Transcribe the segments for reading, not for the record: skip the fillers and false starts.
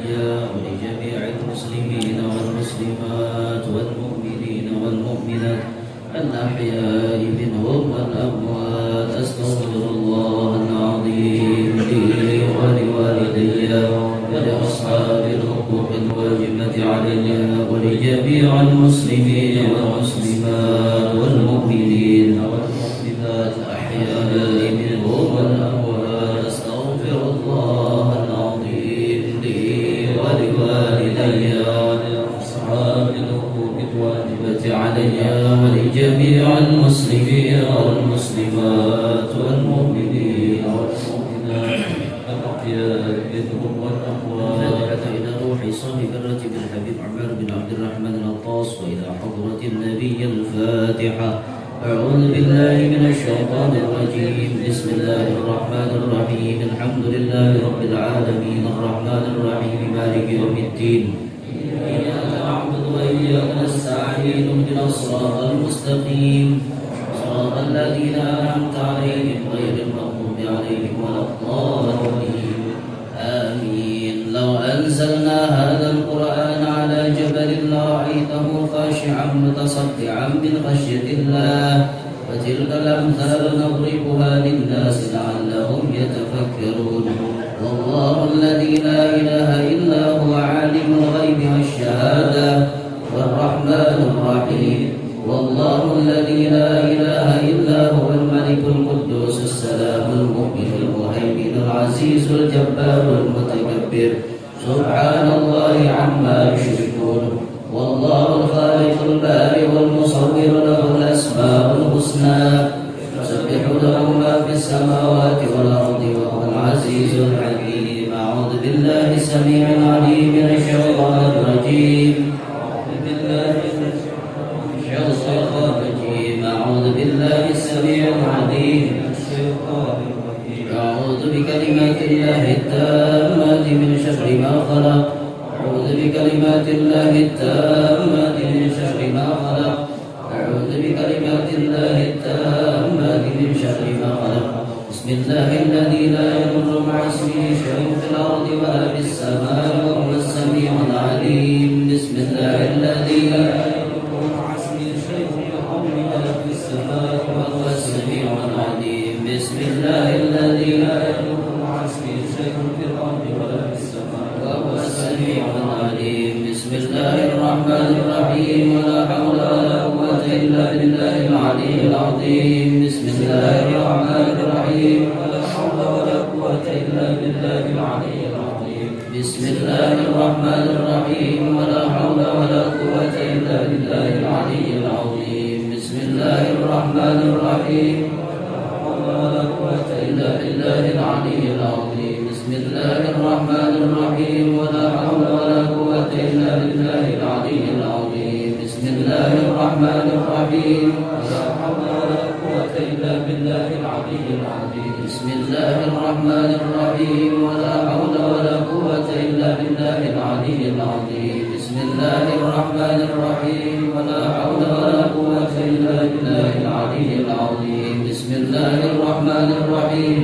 علي ولجميع المسلمين والمسلمات والمؤمنين والمؤمنات الأحياء منهم والأموات. أستغفر الله العظيم لي ولوالدي ولأصحاب الحقوق الواجبة علي ولجميع المسلمين والمسلمات والمؤمنين والمؤمنات الأحياء منهم والأموات. أستغفر الله العظيم لي ولوالدي ولأصحاب الحقوق الواجبة علي ولجميع المسلمين والمسلمات والمؤمنين والمؤمنات الأحياء منهم والأموات. فاتحة إلى روح صاحب الراتب الحبيب عمر بن عبد الرحمن العطاس وإلى حضرة النبي الفاتحة. أعوذ بالله من الشيطان الرجيم. بسم الله الرحمن الرحيم. الحمد لله رب العالمين الرحمن الرحيم مالك يوم الدين. إياك نعبد وإياك نستعين. اهدنا الصراط المستقيم صراط الذين أنعمت عليهم غير المغضوب عليهم ولا الضالين. آمين. لو أنزلنا هذا القرآن على جبل لرأيته خاشعا متصدعا من خشية الله. وتلك الأمثال نضربها للناس لعلهم يتفكرون. والله الذي لا إله إلا هو عالم الغيب والشهادة والرحمن الرحيم. والله الذي لا إله إلا هو الملك القدوس السلام المؤمن المهيمن العزيز الجبار المتكبر. سبحان الله عما يشركون. والله الخالق البارئ والمصور له الأسماء الحسنى. يسبح له ما في السماوات والأرض وهو العزيز الحكيم. أعوذ بالله السميع العليم من الشيطان الرجيم. أعوذ بالله السميع العليم. أعوذ بكلمات الله التامات من شر ما خلق. أعوذ بكلمات الله التامات من شر ما خلق. أعوذ بكلمات الله التامات من شر ما خلق. بسم الله الذي لا يضر مع اسمه شيء في الأرض ولا في السماء وهو السميع العليم. بسم الله الذي لا يضر مع اسمه شيء في الأرض ولا في السماء وهو السميع العليم. بسم الله الذي لا يضر مع اسمه شيء في الأرض ولا في السماء وهو السميع العليم. بسم الله الرحمن الرحيم. ولا حول ولا قوة إلا بالله العلي العظيم. بسم الله الرحمن الرحيم. ولا حول ولا قوة إلا بالله العلي العظيم. بسم الله الرحمن الرحيم. ولا حول ولا قوة إلا بالله العلي العظيم. بسم الله الرحمن الرحيم. ولا حول ولا قوة إلا بالله العلي العظيم. بسم الله الرحمن الرحيم. ولا حول ولا قوة إلا بالله العلي العظيم. بسم الله الرحمن الرحيم. ولا حول ولا قوة إلا بالله العلي العظيم. بسم الله الرحمن الرحيم. ولا حول ولا قوة إلا بالله العلي العظيم. بسم الله الرحمن الرحيم. ولا حول ولا قوة إلا بالله العلي العظيم. بسم الله الرحمن الرحيم.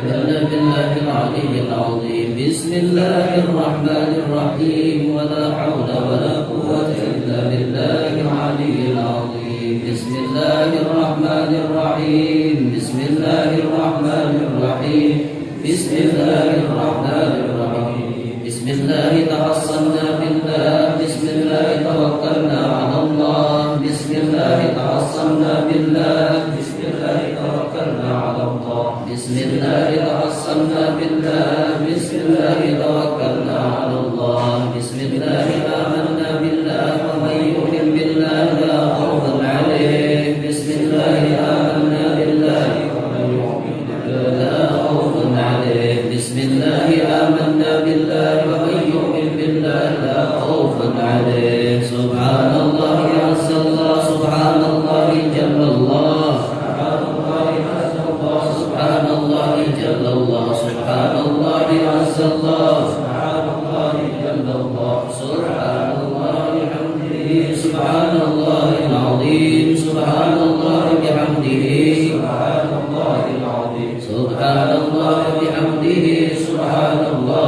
إلا بالله العلي العظيم. بسم الله الرحمن الرحيم. ولا حول ولا قوة إلا بالله العلي العظيم. بسم الله الرحمن الرحيم. بسم الله الرحمن الرحيم. بسم الله الرحمن الرحيم. بسم الله توصلنا بالله. بسم الله توكلنا على الله. بسم الله توصلنا بالله. بسم الله توكلنا على الله. بسم الله توصلنا بالله. بسم الله توكلنا على الله. بسم الله آمنا بالله. ومن يؤمن بالله لا خوف عليه. بسم الله آمنا بالله. ومن يؤمن بالله لا خوف عليه. بسم الله آمنا بالله. ومن يؤمن بالله لا خوف عليه. سبحان الله عز الله. سبحان الله جل الله. سبحان الله عز الله. سبحان الله جل الله. سبحان الله عز الله. سبحان الله جل الله. سبحان الله بحمده. سبحان الله العظيم. سبحان الله بحمده. سبحان الله العظيم. سبحان الله بحمده. سبحان الله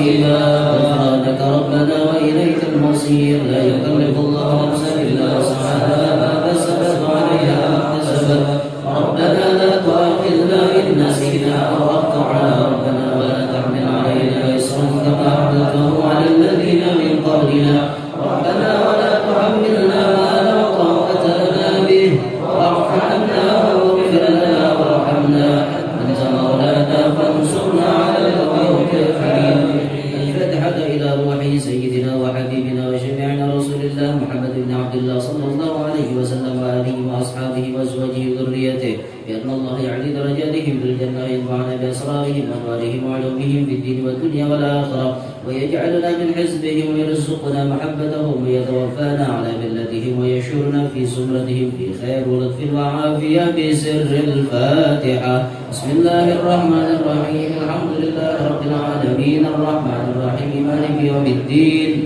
نصيبا غفرانك ربنا وإليك المصير لا يكلف الله نفسا إلا وسعها ما كسبت وعليها ما اكتسبت ربنا لا تؤاخذنا إن نسينا أو أخطأنا ربنا ولا تحمل علينا إصرا كما حملته على الذين من قبلنا ربنا ولا تحملنا ما لا طاقة لنا به واعف عنا واغفر لنا وارحمنا أنت مولانا فانصرنا على القوم الكافرين. الفاتحة إلى روح سيدنا وحبيبنا وشفيعنا رسول الله محمد بن عبد الله صلى الله عليه وسلم وآله وأصحابه وأزواجه وذريته بأن الله يعلي درجاتهم في الجنة وينفعنا بأسرارهم وأنوارهم وعلومهم في الدين والدنيا والآخرة ويجعلنا من حزبهم ويرزقنا محبتهم ويتوفانا على ملتهم ويشورنا في سمرتهم في خير ولطف وعافية بسر الفاتحة. بسم الله الرحمن الرحيم الحمد لله رب العالمين الرحمن الرحيم مالك يوم الدين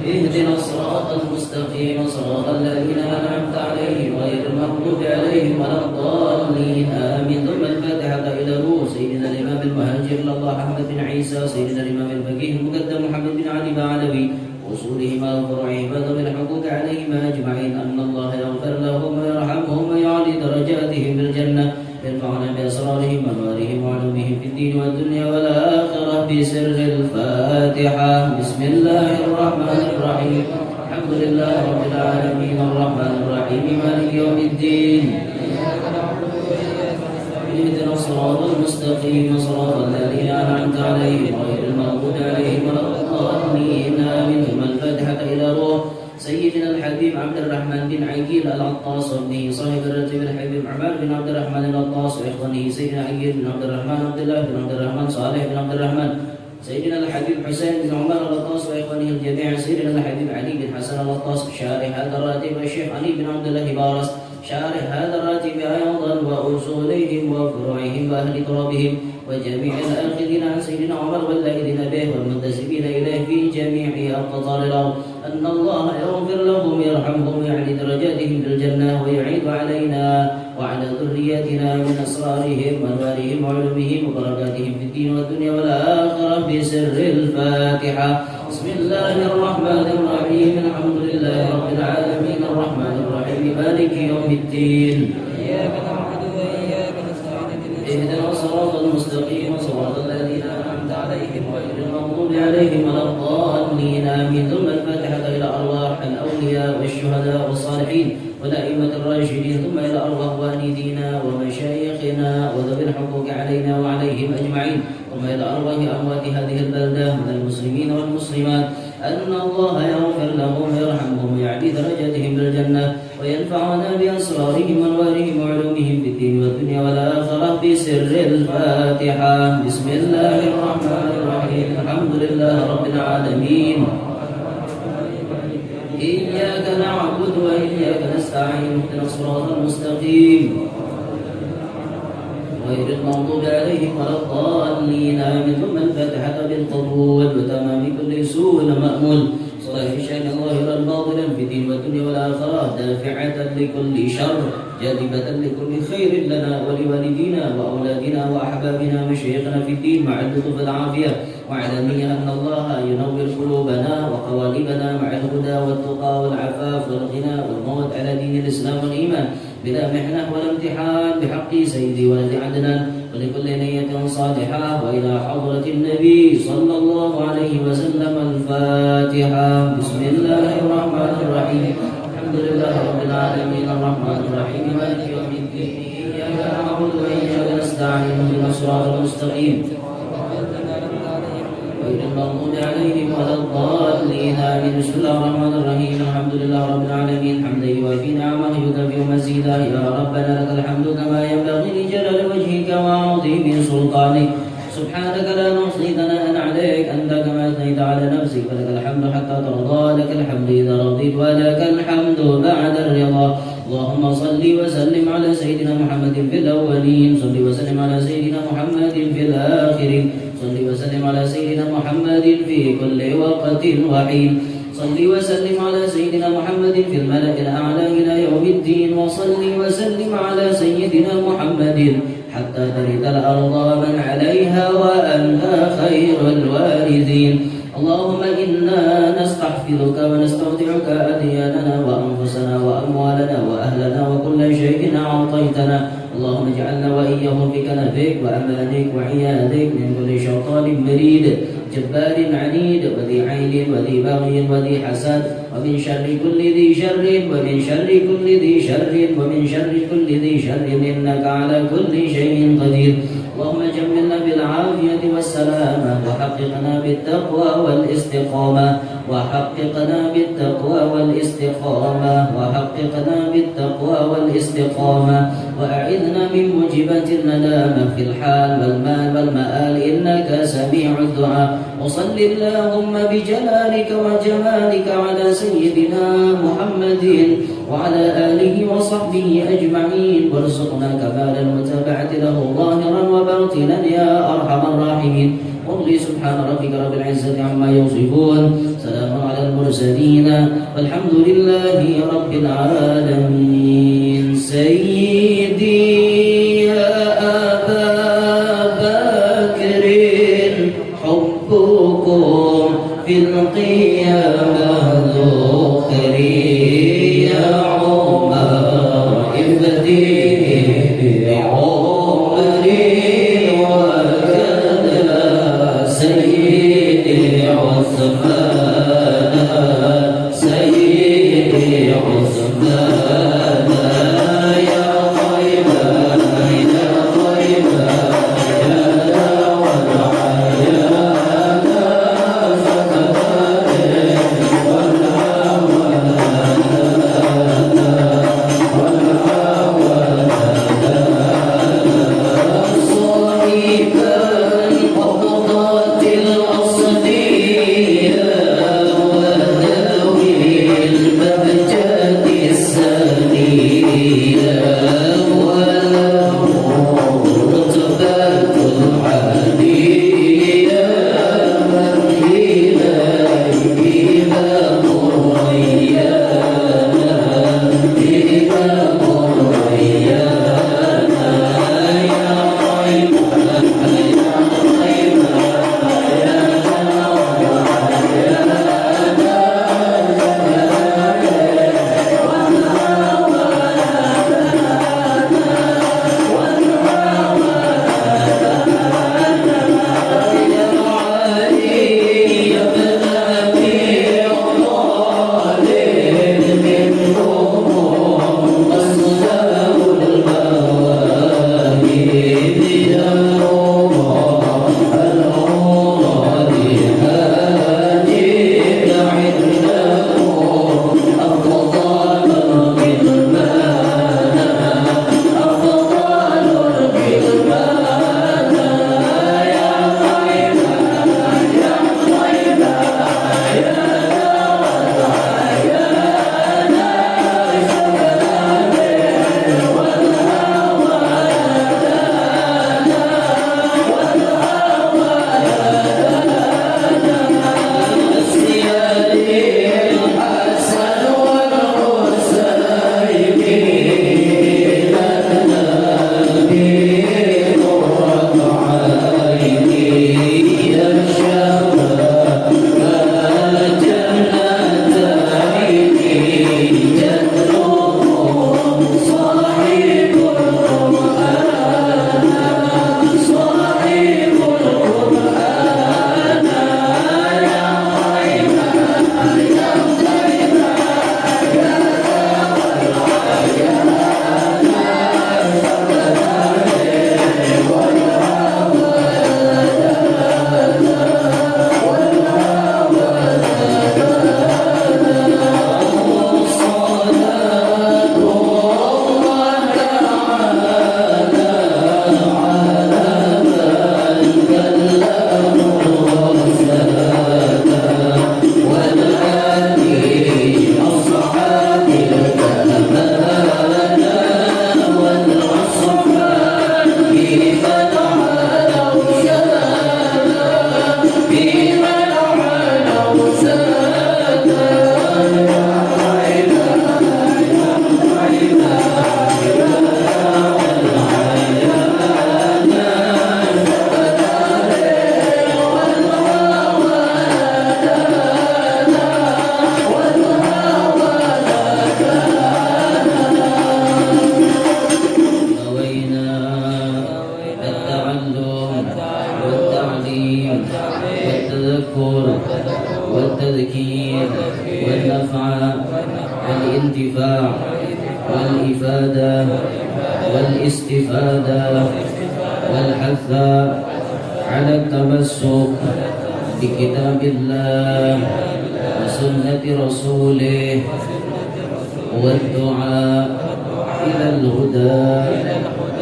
اهدنا الصراط المستقيم صراط الذين أنعمت عليهم غير المغضوب عليهم ولا الضالين آمين. ثم الفاتحة إلى روح سيدنا الإمام المهاجر إلى الله أحمد بن عيسى سيدنا الإمام الفقيه المقدم محمد بن علي بعلوي وصولهما وفروعهما ذوي الحقوق عليهما أجمعين أن الله يغفر لهم ويرحمهم ويعلي درجاتهم في الجنة ينفعنا بأسرارهم وأنوارهم وعلومهم في الدين والدنيا والآخرة بسر الفاتحة. بسم الله الرحمن الرحيم الحمد لله رب العالمين الرحمن الرحيم مالك يوم الدين اهدنا الصراط المستقيم صراط الذين أنعمت عليهم غير المغضوب عليهم ولا الضالين آمين. ثم الفاتحة إلى روح سيدنا الحبيب عبد الرحمن بن عقيل العطاس وابنه صاحب الرتب الحبيب عمر بن عبد الرحمن العطاس وإخوانه سيدنا عقيل بن عبد الرحمن عبد الله بن عبد الرحمن صالح بن عبد الرحمن سيدنا الحبيب حسين بن عمر العطاس وإخوانه الجميع سيدنا الحبيب علي بن حسن العطاس شارح هذا الراتب والشيخ علي بن عبد الله بارس شارح هذا الراتب أيضا وأصولهم وفروعهم وأهل ترابهم وجميع الآخذين عن سيدنا عمر واللائذين به والمنتسبين إليه في جميع أقطار الأرض أن الله يغفر لهم ويرحمهم ويعلي درجاتهم في الجنة ويعيد علينا وعلى ذريتنا من أسرارهم وأنوارهم وعلومهم وبركاتهم في الدين والدنيا والآخرة بسر الفاتحة. بسم الله الرحمن الرحيم الحمد لله رب العالمين الرحمن الرحيم مالك يوم الدين إياك نعبد وإياك نستعين اهدنا الصراط المستقيم صراط الذين أنعمت عليهم غير المغضوب عليهم ولا الضالين آمين. ثم الفاتحة إلى أرواح الأولياء والشهداء والصالحين والأئمة الراشدين ثم إلى أرواح والدينا ومشايخنا وذوي الحقوق علينا وعليهم أجمعين ثم إلى أرواح أموات هذه البلدة من المسلمين والمسلمات أن الله يغفر لهم ويرحمهم ويعلي درجاتهم بالجنة وينفعنا بأسرارهم وأنوارهم وعلومهم في الدين والدنيا والآخرة بسر الفاتحة. بسم الله الرحمن الرحيم الحمد لله رب العالمين إياك نعبد وإياك نستعين اهدنا الصراط المستقيم غير المغضوب عليهم ولا الضالين آمين. ثم الفاتحة بالقبول وتمام كل سوء مأمول صلاة شان ظاهرا باطلا في الدين والدنيا والآخرة دافعة لكل شر جاذبة لكل خير لنا ولوالدينا وأولادنا وأحبابنا مشايخنا في الدين مع اللطف العافية وعلانية أن الله ينور قلوبنا وقوالبنا مع الهدى والتقى والعفاف والغنى والموت على دين الإسلام والإيمان بلا محنة ولا امتحان بحق سيدي ولد عدنان ولكل نية صالحة وإلى حضرة النبي صلى الله عليه وسلم الفاتحة. بسم الله الرحمن الرحيم الحمد لله رب العالمين الرحمن الرحيم مالك يوم الدين إياك نعبد وإياك نستعين اهدنا الصراط المستقيم غير المغضوب عليهم ولا الضالين آمين. بسم الله الرحمن الرحيم الحمد لله رب العالمين حمدا يوافي نعمه يكافئ مزيدا يا ربنا لك الحمد كما ينبغي لجلال وجهك وعظيم سلطانك سبحانك لا نحصي ثناء عليك أنت كما أثنيت على نفسك فلك الحمد حتى ترضى لك الحمد إذا رضيت ولك الحمد بعد الرضا. اللهم صل وسلم على سيدنا محمد في الأولين صل وسلم على سيدنا محمد في الآخرين صل وسلم على سيدنا محمد في كل وقت وحين صل وسلم على سيدنا محمد في الملأ الأعلى إلى يوم الدين وصل وسلم على سيدنا محمد حتى ترث الأرض من عليها وأنت وخير الوارثين. اللهم إنا نستحفظك ونستودعك أدياننا وأنفسنا وأموالنا وأهلنا وكل شيء أعطيتنا. اللهم اجعلنا وإياهم في كنفك وأمانك وعيادك من كل شيطان مريد جبار عنيد وذي عين وذي بغي وذي حسد ومن شر كل ذي شر ومن شر كل ذي شر ومن شر كل ذي شر إنك على كل شيء قدير. اللهم جملنا بالعافية والسلامة وحققنا بالتقوى والاستقامة وحققنا بالتقوى والاستقامة وحققنا بالتقوى والاستقامة وأعذنا من موجبات الندامة في الحال والمال والمآل إنك سميع الدعاء. وصل اللهم بجلالك وجمالك على سيدنا محمد وعلى آله وصحبه أجمعين وارزقنا كمال المتابعة له ظاهرا وباطنا يا أرحم الراحمين. قل سبحان ربك رب العزة عما يصفون سلام على المرسلين والحمد لله رب العالمين. سيدي يا أبا بكر حبكم في القيامة ذخري يا عمر ابدي بعمري وكذا سيدي عثمان سيدي عثمان يا طيبة يا طيبة يا دار الحياة والتذكر والتذكير والنفع والانتفاع والإفادة والاستفادة والحث على التمسك بكتاب الله وسنة رسوله والدعاء إلى الهدى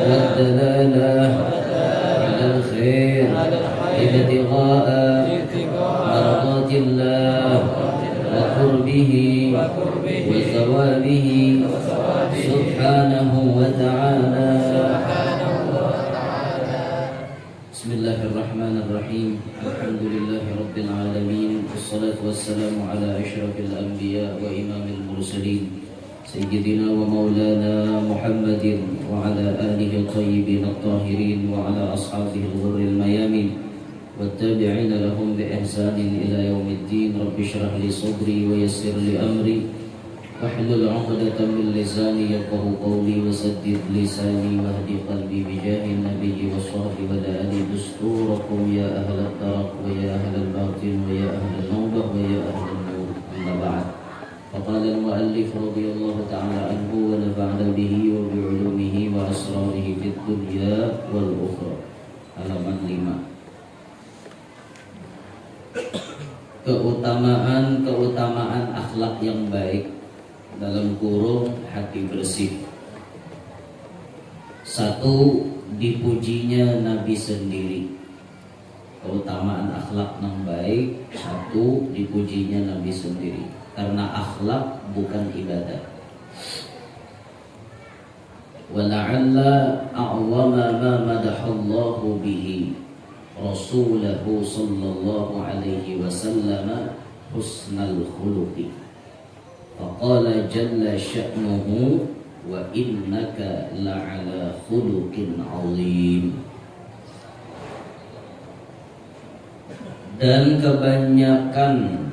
والدلالة على الخير ابتغاء مرضات الله وقربه وثوابه سبحانه وتعالى. بسم الله الرحمن الرحيم. الحمد لله رب العالمين، والصلاة والسلام على أشرف الأنبياء وإمام المرسلين سيدنا ومولانا محمد وعلى آله الطيبين الطاهرين وعلى أصحابه الغر الميامين والتابعين لهم بإحسان إلى يوم الدين. رب اشرح لي صدري ويسر لي أمري واحلل عقدة من لساني يفقهوا قولي وسدد لساني واهد قلبي بجاه النبي والصحب والآل دستوركم يا أهل الدرك ويا أهل الباطن ويا أهل النوبة ويا أهل النور. أما بعد، فقال المؤلف رضي الله تعالى عنه ونفعنا به وبعلومه وأسراره في الدنيا والأخرى. Halaman 5. Keutamaan akhlak yang baik dalam kurung hati bersih. 1. Dipujinya Nabi sendiri. Keutamaan akhlak yang baik, 1. Dipujinya Nabi sendiri. Karena akhlak bukan ibadah. Wala'alla a'wama ma madahallahu bihi Rasulahu sallallahu alaihi wasallam husnal khuluqi. Faqala jalla sya'nuhu wa innaka la'ala khuluqin azim. Dan kebanyakan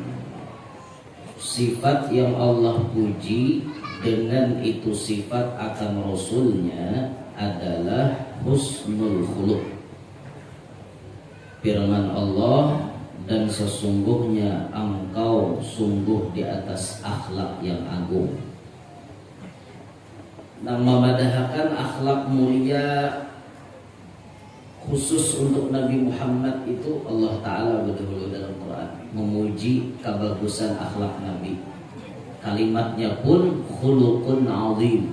sifat yang Allah puji dengan itu sifat akan Rasulnya adalah husnul khuluq. Firman Allah, dan sesungguhnya engkau sungguh di atas akhlak yang agung. Nah, memadahkan akhlak mulia khusus untuk Nabi Muhammad itu Allah Ta'ala betul-betul dalam Quran memuji kebagusan akhlak Nabi. Kalimatnya pun khuluqun azim.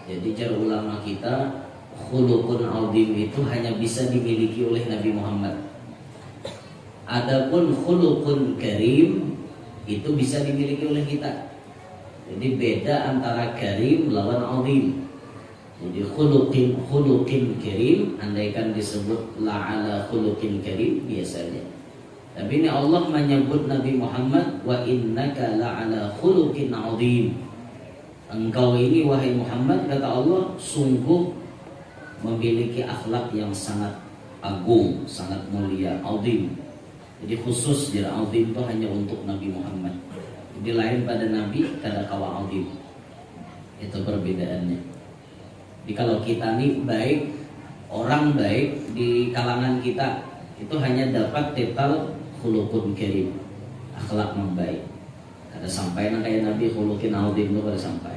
Jadi cara ulama kita, khuluqun azim itu hanya bisa dimiliki oleh Nabi Muhammad. Adapun khuluqun karim itu bisa dimiliki oleh kita. Jadi beda antara karim lawan azim. Jadi khuluqin karim, andaikan disebut la'ala khuluqin karim biasanya. Tapi ini Allah menyebut Nabi Muhammad, wa innaka la'ala khuluqin azim. Engkau ini wahai Muhammad, kata Allah, sungguh memiliki akhlak yang sangat agung, sangat mulia, azim. Jadi khusus dia azim itu hanya untuk Nabi Muhammad. Jadi lain pada Nabi kada kawa azim. Itu perbedaannya. Jadi kalau kita nih baik, orang baik di kalangan kita itu hanya dapat titel khuluqun karim, akhlak yang baik. Kada sampai nang kayak Nabi khuluqin azim itu kada sampai.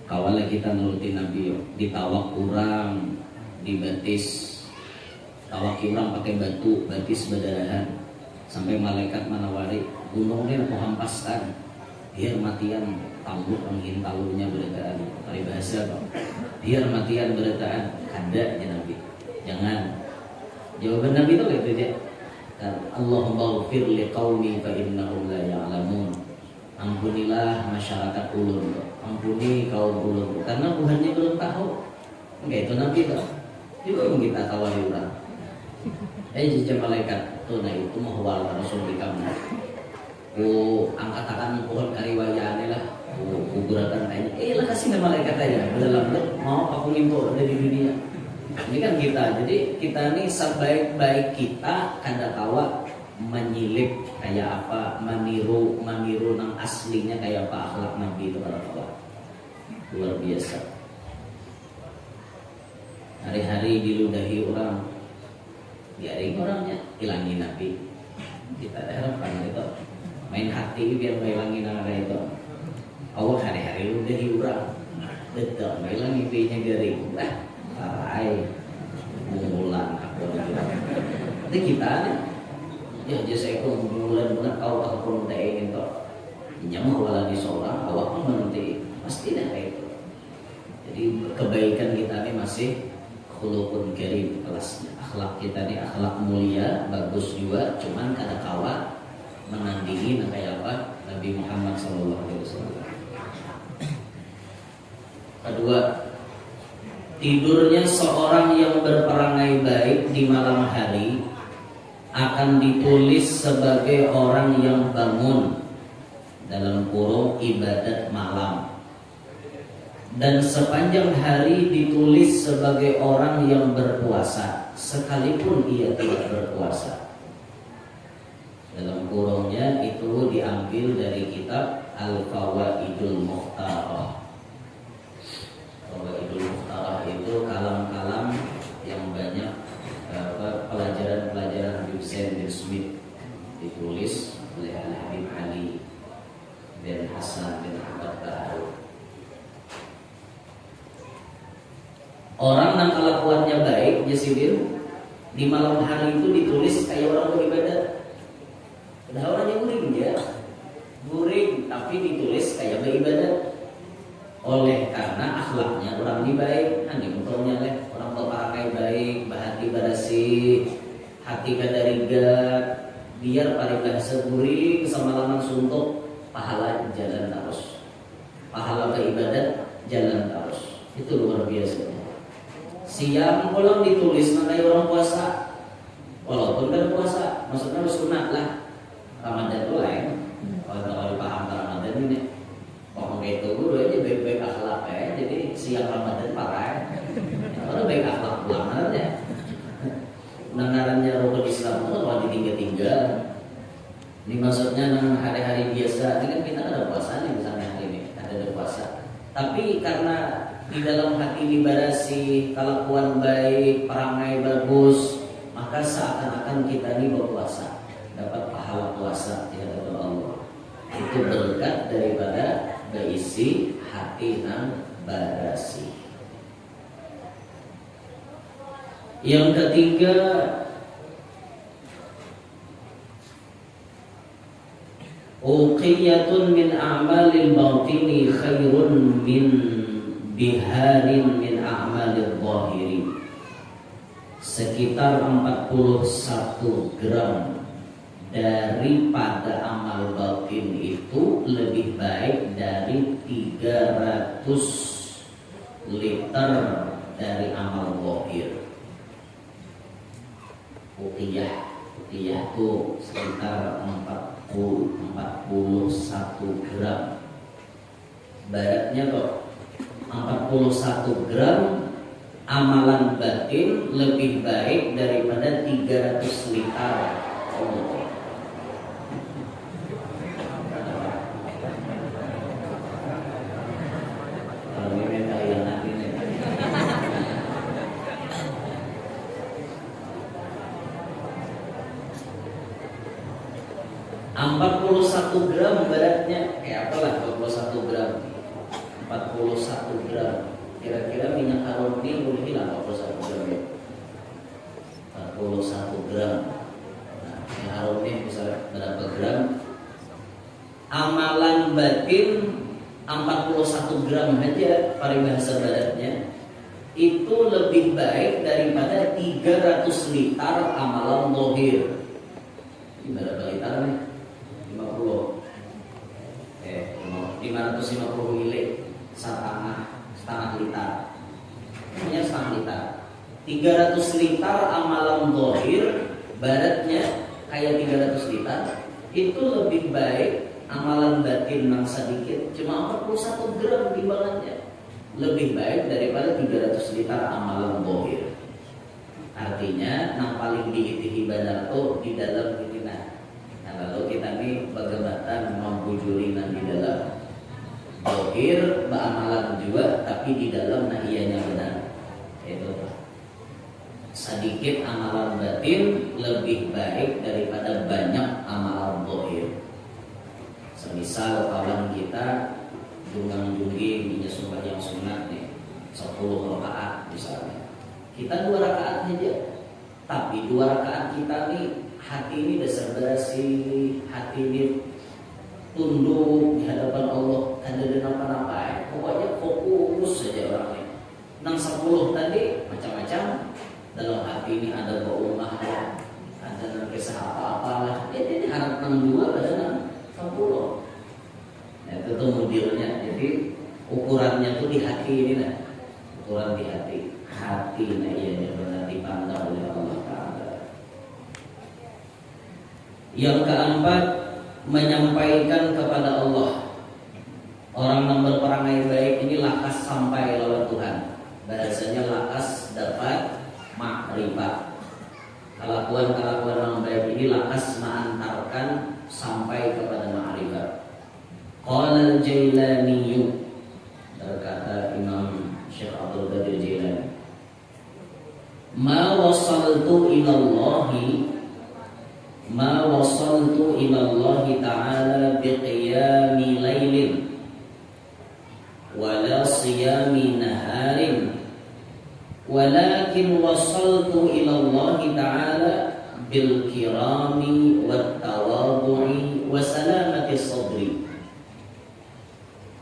Kawala kita nuruti Nabi, ditawak orang, dibatis, tawak orang pakai batu, batis badarahan, sampai malaikat manawari gunungnya aku hampaskan, biar matian taluk angin taluknya berataan. Hari bahasa apa? Biar matian berataan, kada ya Nabi. Jangan. Jawaban Nabi itu kayak gitu aja. Allahumma ighfir liqaumi fa innahum la ya'lamun. Ampunilah masyarakat ulun, ampuni kaum ulun, karena Tuhannya belum tahu. Enggak itu Nabi tuh. Juga kita tawari orang. Jika malaikat tuh, nah itu mau wal Rasul di kamu. Angkatakan pohon kariwayane lah, kuburatan kayaknya. Lah kasih nama malaikat aja. Dalam mau aku ngimpo dari dunia. Ini kan kita, jadi kita ini sebaik-baik kita kada kawa menyilip kayak apa, meniru nang aslinya kayak apa akhlak Nabi itu kada kawa. Luar biasa. Hari-hari diludahi orang, biarin orangnya hilangin nabi. Kita harapkan itu main hati biar hilangin naga itu. Allah hari-hari lu dari urang betul hilang mimpinya garing lah parai bulan aku itu kita ya jasa itu bulan-bulan kau tak pun tak ingin tu nyamu wala di seorang awak pun nanti pasti dah itu. Jadi kebaikan kita ini masih khuluqun karim kelasnya, akhlak kita ini akhlak mulia bagus juga, cuman kada kawa menandingi kayak apa Nabi Muhammad SAW. Kedua, tidurnya seorang yang berperangai baik di malam hari akan ditulis sebagai orang yang bangun dalam kurung ibadat malam, dan sepanjang hari ditulis sebagai orang yang berpuasa sekalipun ia tidak berpuasa. Dalam kurungnya itu diambil dari kitab Al-Fawaidul Mukhtarah. Fawaidul Mukhtarah itu kalam-kalam yang banyak pelajaran-pelajaran Habib Zain bin Smith, ditulis oleh Habib Ali bin Hasan bin Ahmad Baharul. Orang yang kelakuannya baik, Jasidin, di malam hari itu ditulis kayak orang beribadah. Padahal orangnya guring ya, guring tapi ditulis kayak beribadah. Oleh karena akhlaknya orang ini baik, hani untungnya leh orang berpakai baik, bahati bersih, hati kadarigat, biar pada bahasa guring semalaman suntuk, pahala jalan terus, pahala beribadat jalan terus, itu luar biasa. Siang pulang ditulis makanya orang puasa, walaupun kan puasa, maksudnya sunat lah. Ramadan itu lain, kalau paham Ramadan ini. Ngomong kayak itu gue aja baik-baik akhlak ya. Jadi siang Ramadan parah. Kalau baik akhlak pulang ya. Pendengarannya rukun Islam itu kalau ditinggal-tinggal. Ini maksudnya nang hari-hari biasa. Ini kan kita ada puasa nih misalnya hari ini ada puasa. Tapi karena di dalam hati liberasi, kelakuan baik, perangai bagus, maka seakan-akan kita ini berpuasa, dapat pahala puasa di hadapan Allah. Itu berkat daripada berisi hati nang barasi. Yang ketiga, uqiyatun min a'malil batini khairun min biharin min a'malil zahiri. Sekitar 41 gram daripada amal batin itu lebih baik dari 300 liter dari amal zahir. Uqiyah itu sekitar 41 gram. Baratnya kok 41 gram amalan batin lebih baik daripada 300 liter. Kalau ini kalian nanti nih. 41 gram beratnya kayak apalah 21 gram. 41 gram. Kira-kira minyak harum ini boleh hilang 41 gram ya. 41 gram. Nah, minyak harum ini bisa berapa gram? Amalan batin 41 gram aja paribahasa baratnya itu lebih baik daripada 300 liter amalan zahir. Ini berapa liter nih? 50 550 mili setengah liter. Ini setengah liter. 300 liter amalan zahir baratnya kayak 300 liter itu lebih baik amalan batin yang sedikit cuma 41 gram timbangannya lebih baik daripada 300 liter amalan zahir. Artinya yang paling diitihi ibadah itu di dalam ini nah lalu kita ini bagaimana membujurinan di dalam zahir beramalan juga tapi di dalam nah ianya benar itu sedikit amalan batin lebih baik daripada banyak amalan zahir. Semisal kawan kita junggang-jungging punya sembahyang sunat nih 10 rakaat misalnya. Kita 2 rakaat aja. Tapi 2 rakaat kita nih hati ini dasar bersih, hati ini tunduk di hadapan Allah, ada apa-apa. Pokoknya fokus saja orang ini. Nang 10 tadi macam-macam dalam hati ini ada rumah, ada kisah apa-apalah. Jadi harap 62 ada 10. Nah, itu tuh modelnya. Jadi ukurannya tuh di hati ini lah. Ukuran di hati. Hati nah iya benar dipandang oleh Allah Ta'ala. Yang keempat, menyampaikan kepada Allah. Orang yang berperangai baik ini lakas sampai lawan Tuhan. Bahasanya lakas dapat makrifat. Kelakuan-kelakuan yang baik ini lakas mengantarkan sampai kepada makrifat. Qala al-Jailani, berkata Imam Syekh Abdul Qadir Jailani, ma wasaltu ilallahi ta'ala biqiyami lailin wala siyami naharin walakin wasaltu ilallahi ta'ala bil kirami wat tawadhu'i wa salamati sadri.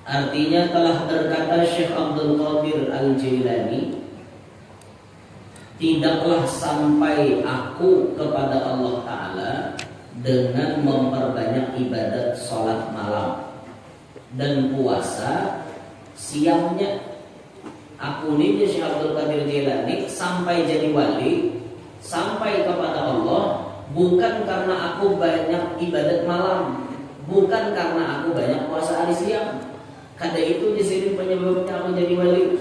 Artinya telah berkata Syekh Abdul Qadir Al-Jailani, tidaklah sampai aku kepada Allah Ta'ala dengan memperbanyak ibadat sholat malam dan puasa siangnya. Aku ini Syekh Abdul Qadir Jailani sampai jadi wali, sampai kepada Allah bukan karena aku banyak ibadat malam, bukan karena aku banyak puasa hari siang. Kada itu di sini penyebabnya aku jadi wali.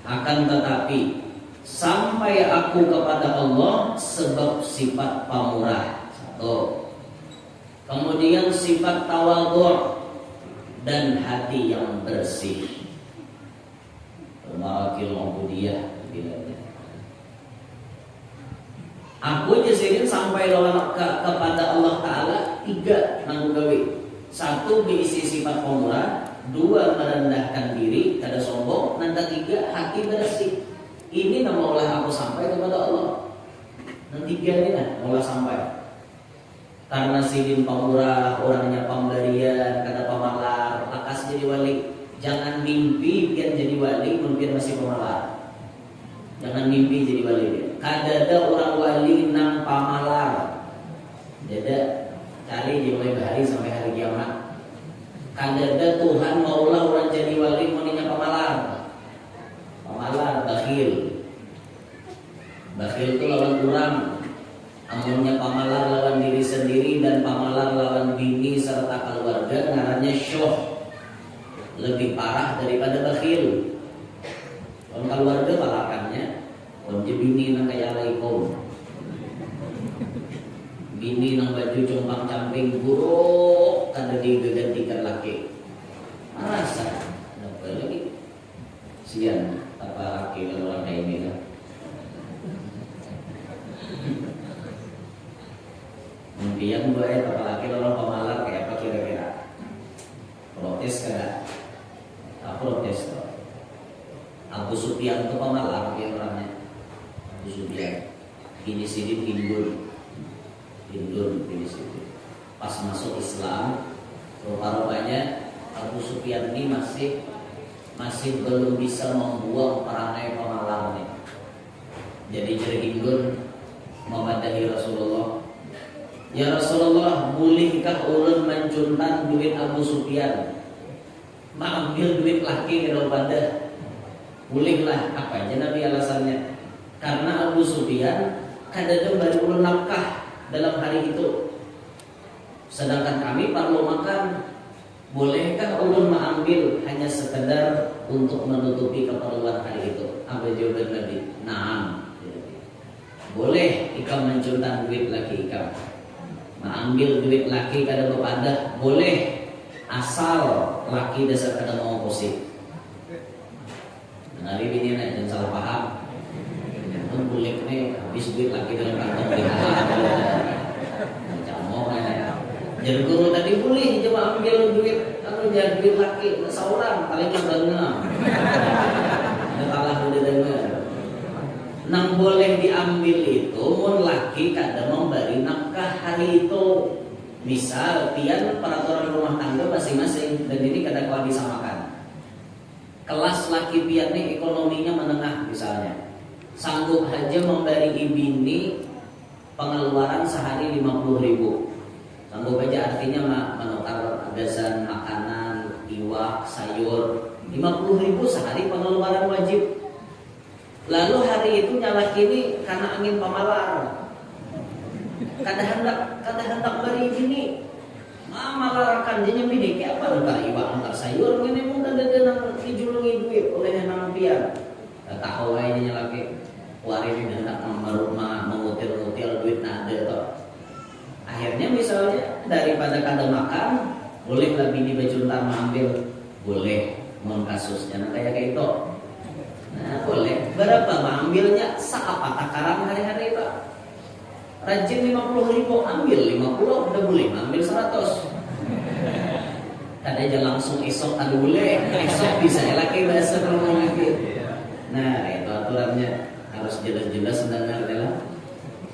Akan tetapi sampai aku kepada Allah sebab sifat pamurah. Satu. Kemudian sifat tawadhu dan hati yang bersih. Marakil ubudiyah. Aku di sini sampai lawan kepada Allah Ta'ala 3 nanggung gawe. 1 diisi sifat pamurah, 2 merendahkan diri, kada sombong, nanti 3 hati bersih. Ini nama olah aku sampai kepada Allah. Nanti 3 ini nah olah sampai. Karena sidin pamurah, orangnya pemberian, kada pamalar, lakas jadi wali. Jangan mimpi biar jadi wali, mungkin masih pamalar. Jangan mimpi jadi wali. Kada ada orang wali nang pamalar. Jadi cari di mulai hari sampai hari kiamat. Kada ada Tuhan maulah orang jadi wali moninya pamalar. Pamalar, bakhil. Bakhil itu lawan kurang. Amunnya pamalar lawan diri sendiri dan pamalar lawan bini serta keluarga, ngarannya syuh. Lebih parah daripada bakhil. Kalau keluarga palakannya, kalau bini nang kaya laikom. Bini nang baju compang camping buruk kada digantikan laki. Rasa apa lagi? Sian apa laki kalau orang kayak ini kan? Mungkin boleh apa laki orang pemalar kayak apa kira-kira? Protes kada? Tak protes toh. Abu Sufyan itu pemalar dia orangnya. Abu Sufyan ini sini timbul di situ. Pas masuk Islam, rupa-rupanya Abu Sufyan ini masih belum bisa membuang perangai pemalarnya. Jadi jerhindun memadahi Rasulullah. Ya Rasulullah, bolehkah ulun mencuntan duit Abu Sufyan? Mengambil duit laki daripada. Bolehlah, apa aja Nabi alasannya? Karena Abu Sufyan kadang bari ulun nafkah dalam hari itu. Sedangkan kami perlu makan. Bolehkah ulun mengambil hanya sekedar untuk menutupi keperluan hari itu? Apa jawaban Nabi? Naam. Boleh ikam mencuntan duit laki ikam. Mengambil duit laki kada bepadah boleh, asal laki dasar kada mau posisi. Nabi bini nak jangan salah paham. kulit nih habis duit lagi dalam kantong dia. Camok ya. Jadi guru tadi boleh coba ambil duit, kalau jangan duit laki seorang paling dengar. Kalah udah dengar. Nang boleh diambil itu mun laki kada memberi nafkah hari itu. Misal pian peraturan rumah tangga masing-masing dan ini kada kuat disamakan. Kelas laki pian nih ekonominya menengah misalnya. Sanggup aja memberi ibini pengeluaran sehari 50.000. Sanggup aja artinya menukar agasan makanan, iwak, sayur 50.000 sehari pengeluaran wajib. Lalu hari itu nyala kini karena angin pamalar. Kada hendak beri gini. Malarakan dia nyembi kayak apa nukar iwak, nukar sayur ngene mung kada nang dijulungi duit oleh nang pian. Tahu wae nya lagi. Wari ini hendak mengutil-ngutil duit nade toh. Akhirnya misalnya daripada kada makan, boleh lah bini bejuntar ambil, boleh mon kasusnya kayak itu. Nah, boleh. Berapa ambilnya? Seapa takaran hari-hari Pak? Rajin 50.000 ambil 50 udah boleh ambil 100. Kada aja langsung esok ada boleh. Esok bisa lagi bahasa kalau lagi. Nah, itu aturannya harus jelas-jelas mendengar lah.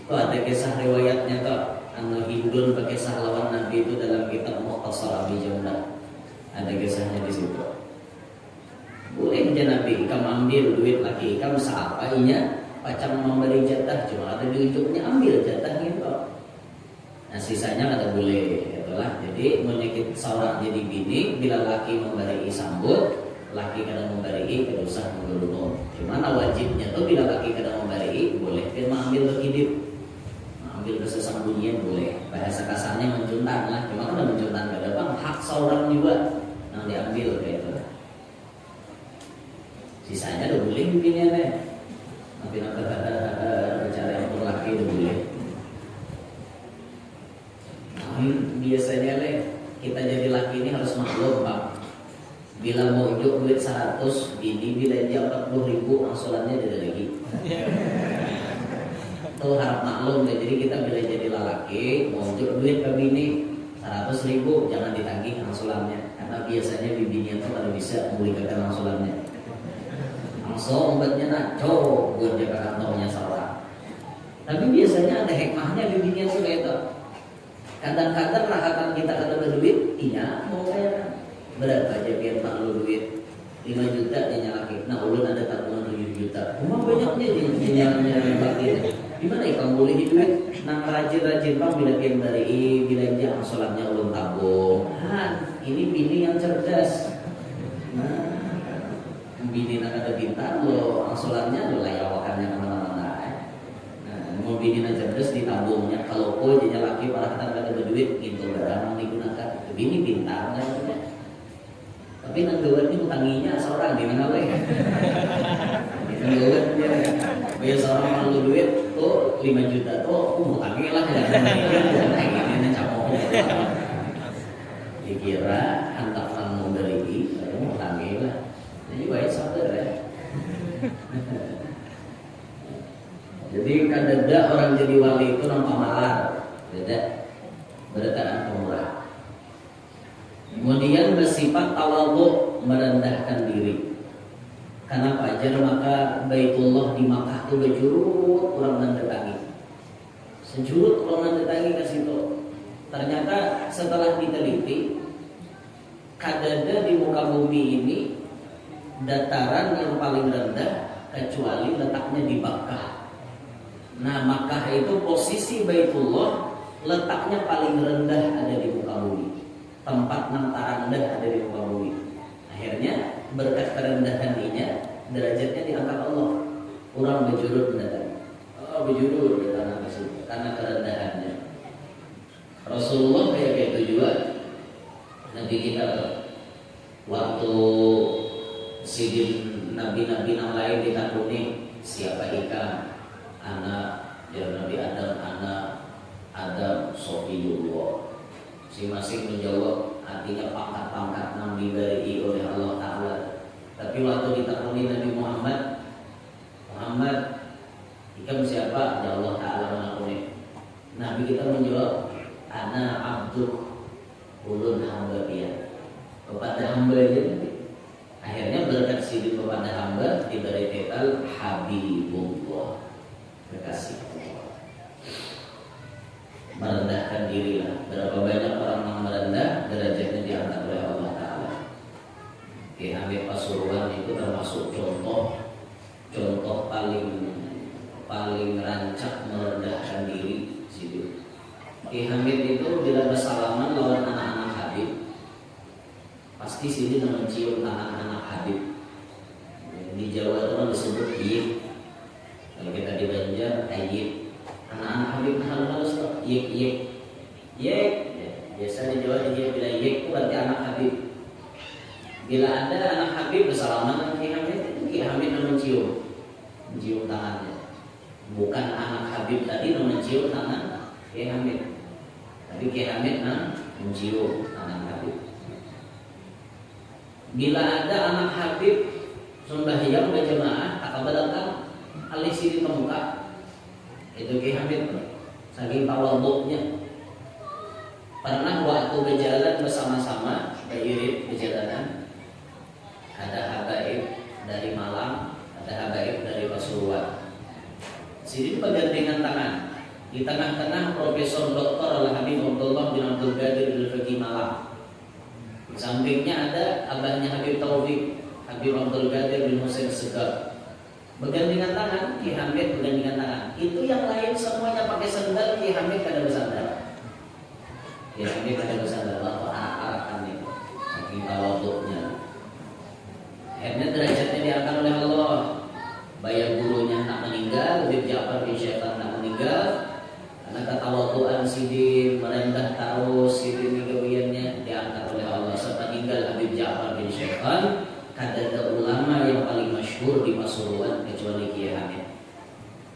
Tuh ada kisah riwayatnya tuh anu Hindun pakai sahlawan Nabi itu dalam kitab Mukhtasar Abi Jamrah. Ada kisahnya di situ. Boleh aja Nabi kamu ambil duit laki kamu seapa inya pacang memberi jatah cuma ada di ujungnya ambil jatah gitu. Nah sisanya kada boleh itulah. Jadi menyakit seorang jadi bini bila laki memberi sambut, laki kada memberi kada usah mengeluh. Cuma wajibnya tuh bila laki kada memberi boleh dia mengambil berhidup. Ambil kesesambunyian boleh. Bahasa kasarnya menjuntan lah. Cuma kada menjuntan kada bang hak seorang juga yang diambil kayak itu. Sisanya udah boleh mungkinnya deh. Tapi nanti ada cara yang berlaki udah boleh. Biasanya deh kita jadi laki ini harus maklum Pak. Bila mau ujuk duit 100, bini bila dia 40.000 angsurannya ada lagi. Tuh harap maklum deh. Jadi kita bila jadi laki mau ujuk duit ke bini 100.000 jangan ditagih angsurannya. Karena biasanya bininya tuh kalau bisa memberikan angsurannya. Langsung obatnya naco buat jaga kantongnya seorang. Tapi biasanya ada hikmahnya bibinya tuh kayak itu. Kadang-kadang rahatan kita kada berduit, iya mau kayak berapa aja biar tak lu duit 5 juta dia nyalakin. Nah ulun ada tabungan 7 juta. Rumah banyaknya dia nyalakin. Gimana ya kamu boleh duit? Nang rajin-rajin bang bila pian dari bila dia angsurannya ulun tabung. Ini bini yang cerdas. Nah bini nak ada pintar lo angsurannya lo layawakannya kemana-mana mau bini nak cerdas ditabungnya kalau kau jadi laki para kata ada berduit gitu barang digunakan bini pintar kan tapi nang duit ini utanginya seorang di mana leh nang duit dia biar seorang malu duit tuh 5 juta tuh aku utangi lah ya ini capoknya dikira hantar mau beri mau utangi lah. Jadi baik saudara ya. Jadi kadang orang jadi wali itu nampak malar, beda berdasarkan pemurah. Kemudian bersifat tawadhu merendahkan diri. Karena fajar maka Baitullah di Makkah itu berjurut orang mendatangi. Sejurut orang mendatangi ke situ. Ternyata setelah diteliti, kadada di muka bumi ini dataran yang paling rendah kecuali letaknya di Makkah. Nah Makkah itu posisi Baitullah letaknya paling rendah ada di muka bumi. Tempat yang terendah ada di muka bumi. Akhirnya berkat kerendahan ini derajatnya diangkat Allah. Orang berjurut mendatangi. Berjurut datang ke situ karena kerendahannya. Rasulullah kayak gitu juga. Nabi kita waktu sidin nabi-nabi yang lain ditakuni siapa ikan anak ya Nabi Adam Sofiyullah masing-masing menjawab artinya pangkat-pangkat yang diberi oleh Allah Ta'ala. Tapi waktu ditakuni Nabi Muhammad ikan siapa? Ya Allah Ta'ala mengampuni. Nabi kita menjawab, ana abduk, ulun hamba dia. Kepada hamba aja. Akhirnya berkat sidin kepada hamba diberi titel Habibullah, kekasih Allah. Merendahkan dirilah. Berapa banyak orang yang merendah, derajatnya diangkat oleh Allah Ta'ala. Ki Hamid Pasuruan itu termasuk contoh paling rancak merendahkan diri. Ki Hamid itu bila bersalaman lawan anak-anak Habib, pasti sini mencium anak-anak Habib. Di Jawa itu disebut yik. Kalau kita di Banjar, ayik. Anak-anak Habib halus yik. Yik. Biasa di Jawa dia bilang yik itu berarti anak Habib. Bila ada anak Habib bersalaman dengan Ki Hamid, Ki Hamid mencium tangannya. Bukan anak Habib tadi mencium tangan Ki Hamid, tapi Ki Hamid mencium tangan Habib. Bila ada anak Habib sembahyang berjamaah atau belakang alis di pemuka, itu Ki Hamid saking tawaduknya. Pernah waktu berjalan bersama-sama beriring perjalanan, ada habaib dari Malang, ada habaib dari Pasuruan. Sini bergandengan tangan. Di tengah-tengah Profesor Dr. Al-Habib Abdullah bin Abdul Qadir Al-Faqih Malang. Di sampingnya ada abahnya Habib Taufik, Habib Abdul Qadir bin Husain Segar. Bergandengan tangan, Ki Hamid bergandengan tangan. Itu yang lain semuanya pakai sandal, Ki Hamid kada bersandal. Ki Hamid kada bersandal, arak-arakan itu. Saking tawaduknya. Akhirnya derajatnya diangkat oleh Allah. Bayar gurunya nak meninggal, Habib Ja'far bin Syaitan nak meninggal. Karena ketawaduan sidin, merendah terus sidin kegawiannya diangkat oleh Allah. Serta tinggal Habib Ja'far bin Syaitan, kadada ulama yang paling masyhur di Pasuruan kecuali Kiai Hamid.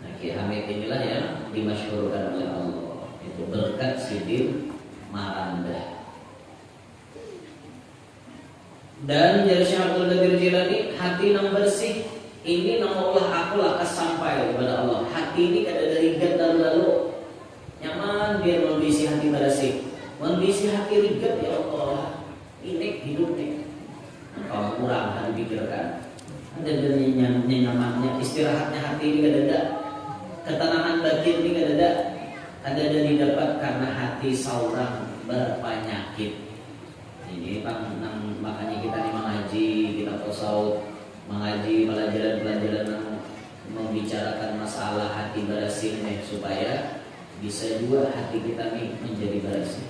Nah, Kiai Hamid inilah yang dimasyhurkan oleh Allah. Itu berkat sidin Maranda. Dan dari Syekh Abdul Qadir Jilani, hati yang bersih ini namanya aku lakas sampai kepada Allah. Hati ini kada dari rigat lalu nyaman biar membisi hati bersih, membisi hati rigat ya Allah. Ini hidup nih. Kalau kurang harus dipikirkan. Ada nyamannya, istirahatnya hati ini kada ada, ketenangan batin ini kada ada. Ada didapat karena hati seorang berpenyakit. Ini makanya kita nih mengaji, kita tasawuf, mengaji pelajaran-pelajaran yang membicarakan masalah hati bersih nih, supaya bisa juga hati kita nih menjadi bersih.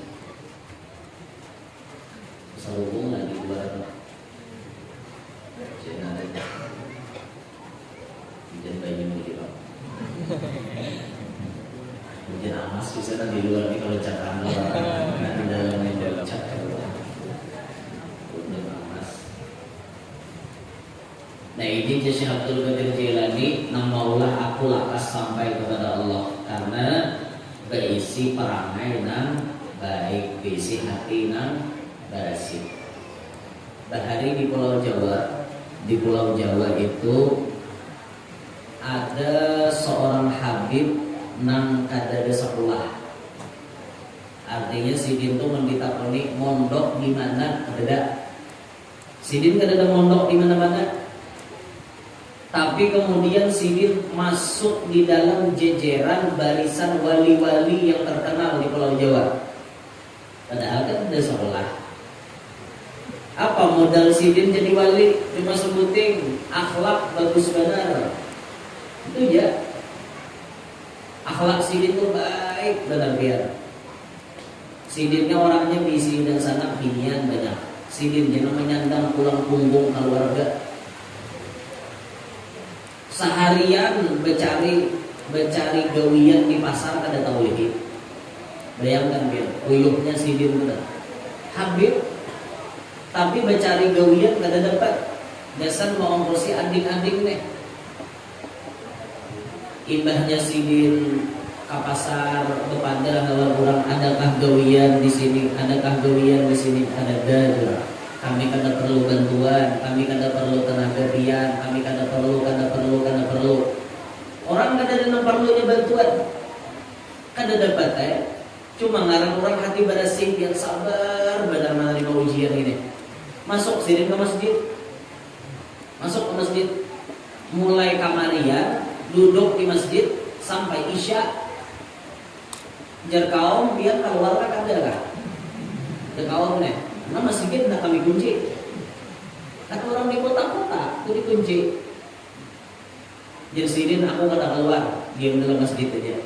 Sehubung lagi buat hujan bayi gitu, hujan amas bisa kan di luar nih kalau cat amal, nanti dalamnya cat hujan amas. Nah ini Syekh Abdul Qadir Jilani, namaulah aku lakas sampai kepada Allah karena berisi perangai nang baik, berisi hati nang bersih. Bahari di Pulau Jawa itu ada seorang Habib nang kada ada sekolah. Artinya sidin tuh menditakoni mondok di mana ada. Sidin kada ada mondok di mana-mana. Tapi kemudian sidin masuk di dalam jejeran barisan wali-wali yang terkenal di Pulau Jawa. Padahal kan ada sekolah. Apa modal sidin jadi wali? Cuma sebutin akhlak bagus benar. Itu ya. Akhlak sidin itu baik benar biar. Sidinnya orangnya bisi dan sangat binian banyak. Sidin jangan menyandang tulang punggung keluarga. Seharian becari gawian di pasar kada tahu lagi. Bayangkan biar uyuhnya sidin benar. Habib tapi becari gawian kada dapat. Dasar mau ngursi adik-adik nih. Imbahnya sidin ke pasar kepada kalau orang adakah gawian di sini, adakah gawian di sini, ada. Kami kada perlu bantuan, kami kada perlu tenaga pian, kami kada perlu. Orang kadang perlunya bantuan, kada dapat cuma ngarang orang hati bersih yang sabar benar menerima ujian ini. Masuk sini ke masjid, mulai kamaria, duduk di masjid sampai isya. Jar kaum biar keluar kada kah? Ke kaum nih, karena masjid nak kami kunci. Kata orang di kota-kota itu dikunci. Jadi sidin aku kada keluar, diam dalam masjid aja.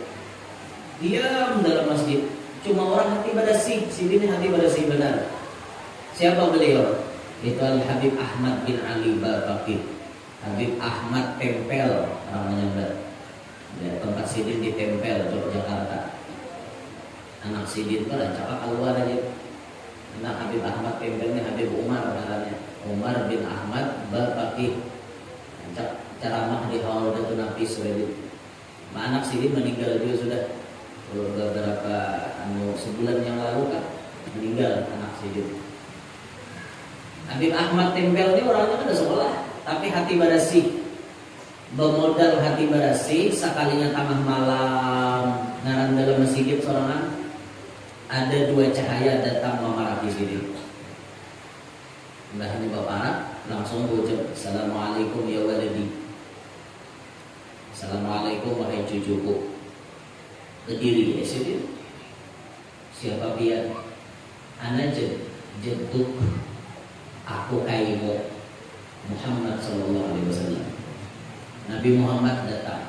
Diam dalam masjid. Cuma orang hati bersih, sidin hati bersih benar. Siapa beliau? Itu Al Habib Ahmad bin Ali Barbaqi. Habib Ahmad Tempel namanya. Ya, tempat sidin di Tempel, Yogyakarta. Anak sidin itu cakap keluar aja. Anak Habib Ahmad Tempel ini Habib Umar namanya. Umar bin Ahmad Barbaqi. Ceramah di Hawdatul Nafis Sweden. Anak sidin meninggal juga sudah beberapa sebulan yang lalu kan meninggal anak sidin. Habib Ahmad Tempel ini orangnya kan sekolah, tapi hati bersih. Bermodal hati bersih, sekalinya tengah malam ngaran dalam masjid sorangan ada dua cahaya datang memarati sidin. Udah ini bapak langsung ucap Assalamualaikum ya waladi. Assalamualaikum wahai cucuku. Berdiri ya sidin. Siapa dia? Ana jentuk aku kaimu Muhammad sallallahu alaihi wasallam. Nabi Muhammad datang.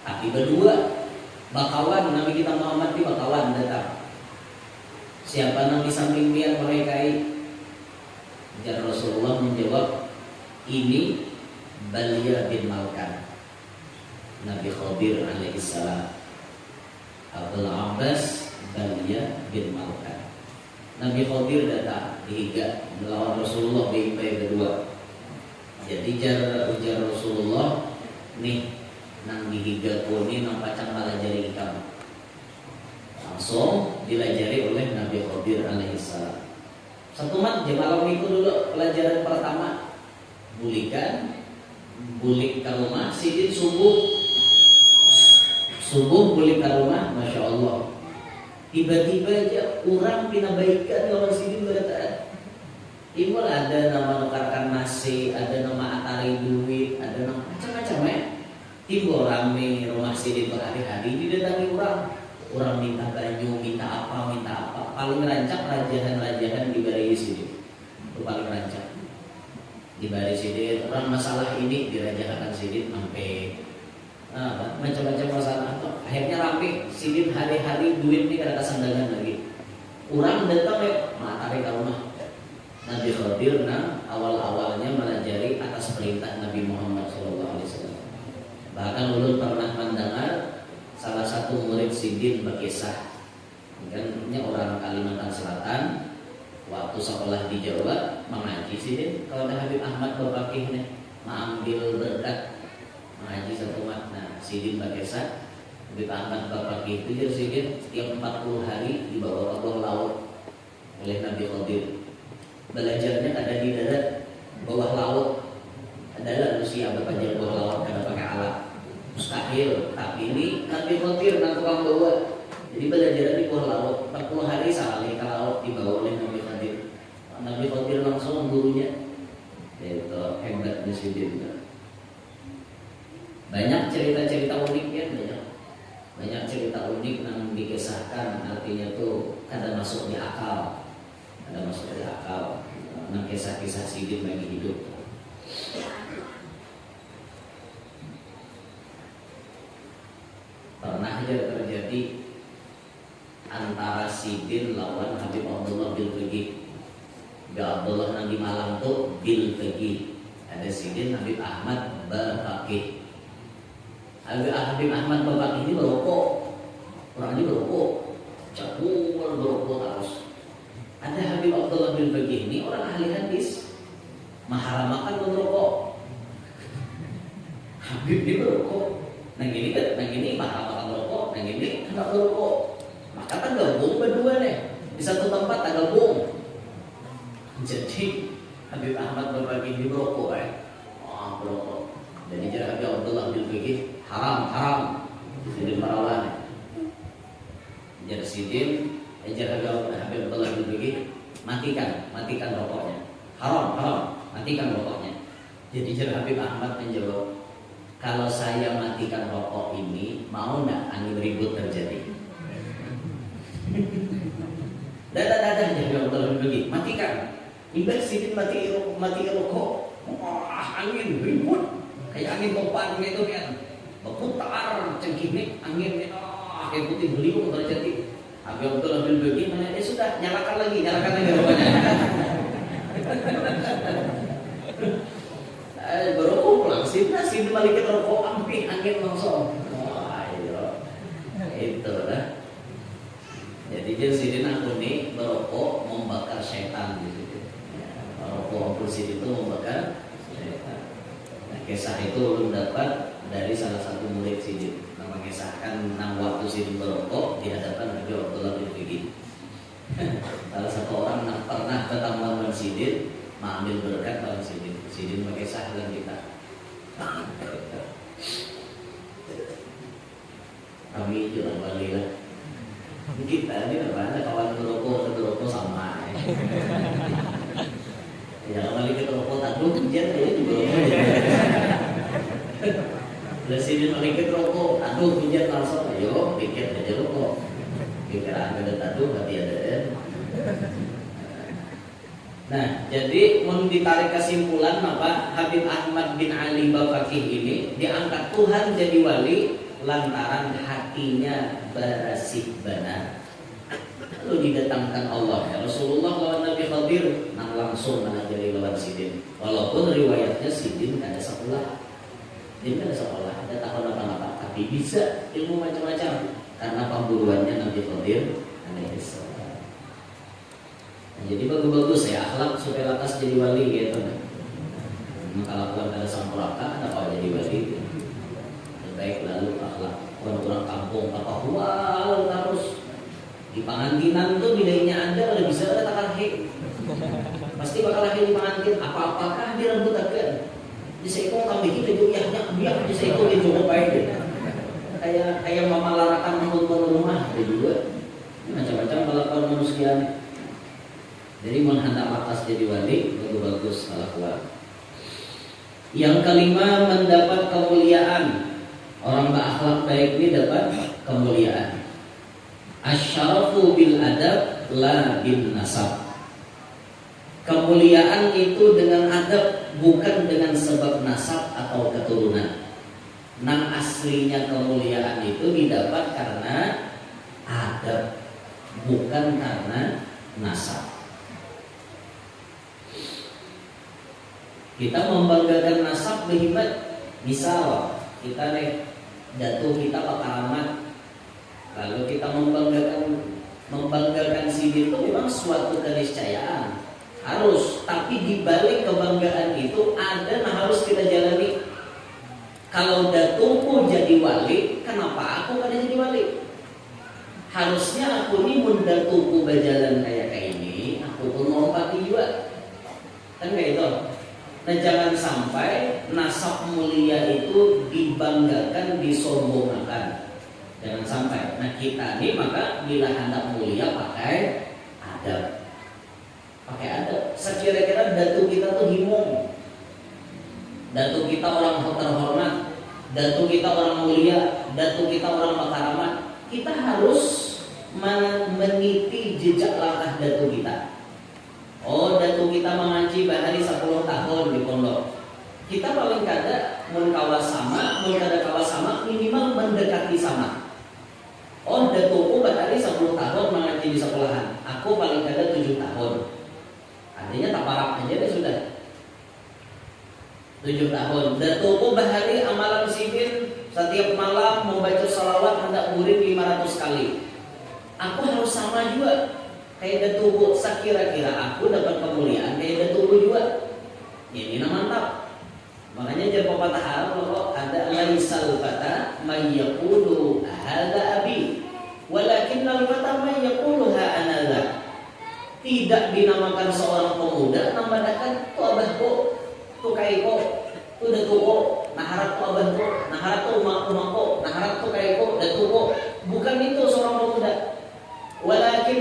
Tapi berdua bakawan Nabi kita Muhammad di bakawan datang. Siapa yang di samping dia mereka? Dan Rasulullah menjawab, ini Balia bin Malkan, Nabi Khadir alaihissalam. Abdul Abbas Balia bin Malkan. Nabi Khadir datang dihiga melawan Rasulullah di impai kedua. Jadi ujar Rasulullah nih nang dihiga kuni nang pacang malajari ikam. Langsung dilajari oleh Nabi Khadir alaihissalam. Satu mat jam malam itu dulu pelajaran pertama. Bulik ke rumah sidin subuh bulik ke rumah, masya Allah. Tiba-tiba aja orang pinabaikan lawan sidin berkata, timbul ada nama nukarkan nasi, ada nama atari duit, ada nama macam-macam ya. Timbul rame rumah sidin berhari-hari didatangi orang minta baju, minta apa. Paling rancak rajahan-rajahan di baris sidin. Itu paling rancak di baris sidin. Orang masalah ini dirajakan sidin sampai macam-macam masalah. Akhirnya rame sidin hari-hari duit ini kada kesandangan lagi. Orang datang ya matahari ke rumah. Nabi Khadir awal-awalnya melajari atas perintah Nabi Muhammad SAW. Bahkan ulun pernah mendengar salah satu murid sidin berkisah. Kan orang Kalimantan Selatan waktu sekolah di Jawa mengaji sidin. Kalau ada Habib Ahmad Barbaqi nih mengambil berkat mengaji satu makna sidin berkisah. Habib Ahmad Barbaqi itu jadi sidin setiap 40 hari dibawa ke bawah laut oleh Nabi Khadir. Belajarnya ada di darat bawah laut. Adalah manusia berpajak bawah laut karena pakai alat mustahil. Tapi ini Nabi Khadir dan tukang bawa. Jadi belajar di bawah laut 40 hari sekali ke laut dibawa oleh Nabi Khadir. Nabi Khadir langsung gurunya itu hebat di sini. Banyak cerita-cerita unik ya, banyak cerita unik yang dikisahkan, artinya tuh kada masuk di akal. Nah, kisah-kisah sidin bagi hidup. Pernah aja terjadi antara sidin lawan Habib Abdullah bil Fiqih. Habib Abdullah nang di Malang tuh bil Fiqih. Ada sidin Habib Ahmad Barbaqi. Habib Ahmad Barbaqi ini berokok. Orangnya berokok. Cabul berokok terus. Ada Habib Abdullah bin Fiqih ini orang ahli hadis, maharamakan merokok. Habib ini berokok, nang ini maharamakan merokok, nang ini tidak berokok. Maka kan gabung berdua nih di satu tempat, tak gabung. Jadi Habib Ahmad Barbaqi ini berokok, berokok. Jadi jadi Habib Abdullah bin Fiqih haram. Sidin parawan. Jar Sidin, jar Habib Abdullah bin Bagi, matikan rokoknya. Haram, matikan rokoknya. Jadi jar Habib Ahmad menjawab, kalau saya matikan rokok ini, mau nggak angin ribut terjadi? Dadah jar Abdullah bin Bagi, matikan. Ibad Sidin mati rokok, angin ribut, kayak angin topan gitu kan, berputar cengkini angin itu. Kayak putih beliau terjadi. Habib Abdullah bin Bagi mana? Sudah nyalakan lagi rokoknya. Berokok pulang. Sidin balik ke rokok ampih angin langsung. Wah iya, itu lah. Jadi dia Sidin aku nih berokok membakar setan gitu. Rokok Sidin itu membakar setan. Nah, kisah itu belum dapat dari salah satu murid Sidin. Mengisahkan enam waktu Sidin berokok di hadapan Habib Abdullah bin Bagi. Salah satu orang pernah ketemu dengan Sidin, mengambil berkat dalam Sidin mengisahkan kita. Kami juga balilah. Kita ini ada kawan berokok sama. Ya kembali ke rokok tak dulu hujan ya juga. Sidin balik rokok, aduh hujan langsung, ayo pikir aja rokok. Pikiran ada tadu hati ada. Nah, jadi mau ditarik kesimpulan apa? Habib Ahmad bin Ali Bafaqih ini diangkat Tuhan jadi wali lantaran hatinya berasih benar. Lalu didatangkan Allah ya Rasulullah lawan Nabi Khadir nang langsung mengajari lawan Sidin. Walaupun riwayatnya Sidin ada sekolah. Ini ada sekolah, ada tahun apa-apa, tapi bisa ilmu macam-macam karena pemburuannya Nabi Khadir alaihissalam. Nah, jadi bagus-bagus ya akhlak supaya lantas jadi wali gitu. Maka lakukan ada sampuraka, ada apa jadi wali? Baik lalu akhlak orang-orang kampung apa wah harus di pengantinan tuh nilainya ada kalau bisa ada takkan pasti bakal lahir di pengantin apa-apakah dia rambut akan. Bisa ikut kami kita juga biar bisa ikut dia cukup baik kayak mama larakan menonton rumah dia juga macam-macam melakukan manusia. Jadi menghendak atas jadi wali bagus akhlak. Yang kelima mendapat kemuliaan. Orang berakhlak baik ini dapat kemuliaan. Asyarafu bil adab la bin nasab. Kemuliaan itu dengan adab, bukan dengan sebab nasab atau keturunan. Nang aslinya kemuliaan itu didapat karena adab, bukan karena nasab. Kita membanggakan nasab berhebat. Misal kita jatuh kita Pak Karamat, lalu kita membanggakan Sidin itu memang suatu keniscayaan. Harus, tapi di balik kebanggaan itu ada yang harus kita jalani. Kalau datuku jadi wali, kenapa aku kada jadi wali? Harusnya aku ini mun datuku berjalan kayak ini, aku pun lompati juga. Kan kayak itu. Nah jangan sampai nasab mulia itu dibanggakan, disombongkan. Jangan sampai. Nah kita ini maka bila hendak mulia pakai adab. Pakai adab. Sekira-kira datu kita tuh himung, datu kita orang terhormat, datu kita orang mulia, datu kita orang makaramat. Kita harus meniti jejak langkah datu kita. Oh, datu kita mengaji bahari 10 tahun di pondok. Kita paling kada mun kawas sama, mun kada kawas sama, minimal mendekati sama. Oh, datuku bahari 10 tahun mengaji di sekolahan. Aku paling kada 7 tahun. Artinya tak parah aja deh sudah 7 tahun. Datuku bahari amalan Sidin setiap malam membaca salawat hendak murid 500 kali. Aku harus sama juga kayak datuku. Sekira-kira aku dapat kemuliaan kayak datuku juga. Ini mantap. Makanya jadi pepatah Arab ada laisal fata may yaqulu hadza abi walakinnal fata may yaqulu ha ana. Tidak dinamakan seorang pemuda, namanya tu abahku, tu kaiko, tu datuku, nah harap tu abahku, nah harap tu umak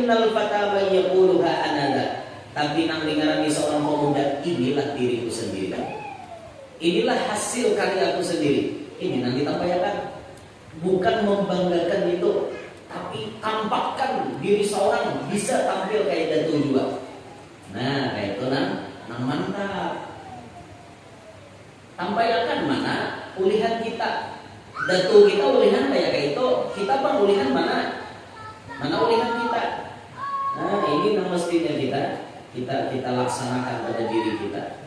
innal fata man yaqulu ha anada. Tapi nang dengaran di seorang pemuda, inilah diriku sendiri. Inilah hasil karyaku sendiri. Ini nang ditampaikan. Bukan membanggakan itu, tapi tampakkan diri seorang bisa tampil kayak Datu juga. Nah, kayak itu nang mantap. Tampaikan mana ulihan kita. Datu kita ulihan kayak itu, kita pun ulihan mana ulihan kita. Nah, ini yang mestinya kita laksanakan pada diri kita.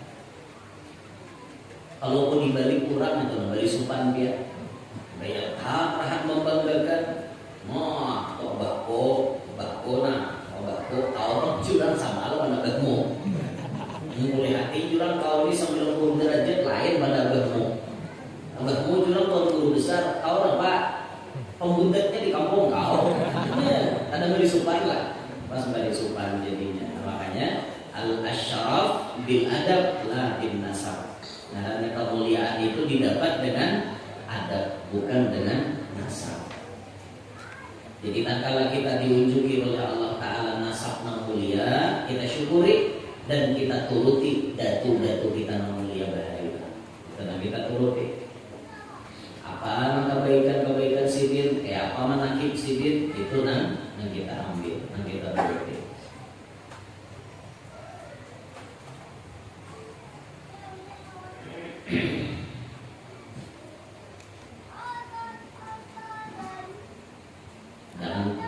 Kalaupun dibalik kurang itu balik supan dia. Bayar tahan membanggakan. Kok bako kau curang sama lo pada abahmu. Mulai hati curang kau ini 90 derajat lain pada abahmu. Abahmu curang kau guru besar, kau apa? Pembuntatnya di kampung kau. Ya, ada beri supan lah. Pas beri supan jadinya. Makanya al-asyraf bil adab la bin nasab. Nah, kemuliaan itu didapat dengan adab, bukan dengan nasab. Jadi tatkala kita diunjuki oleh Allah Ta'ala nasab yang mulia, kita syukuri dan kita turuti datu-datu kita yang mulia bahaya. Karena kita turuti apa kebaikan-kebaikan sidin, apa manakib sidin, itu yang kita ambil, yang kita turuti.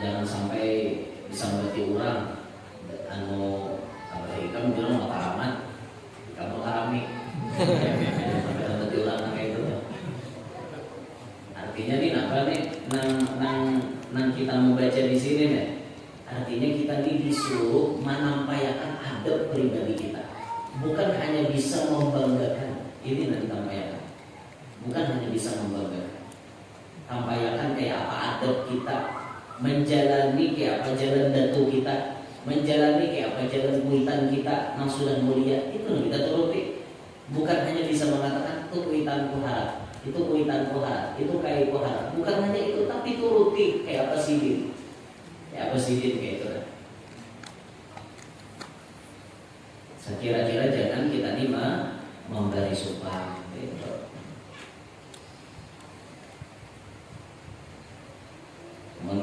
Jangan sampai bisa berarti orang kamu bilang mau taraman, kamu tarami sampai berarti orang kayak itu. Artinya nih apa nih nang kita membaca di sini nih, artinya kita nih disuruh menampaikan adab pribadi kita, bukan hanya bisa membanggakan. Ini nanti tampaikan, bukan hanya bisa membanggakan, tampaikan kayak apa adab kita, menjalani kayak apa jalan datu kita, menjalani kayak apa jalan kuitan kita yang sudah mulia. Itu yang kita turuti, bukan hanya bisa mengatakan itu kuitanku harap, itu kuitanku harap, itu kayak harap. Bukan hanya itu, tapi turuti kayak apa sidin, kayak itu. Sekira-kira jangan kita memberi sumpah.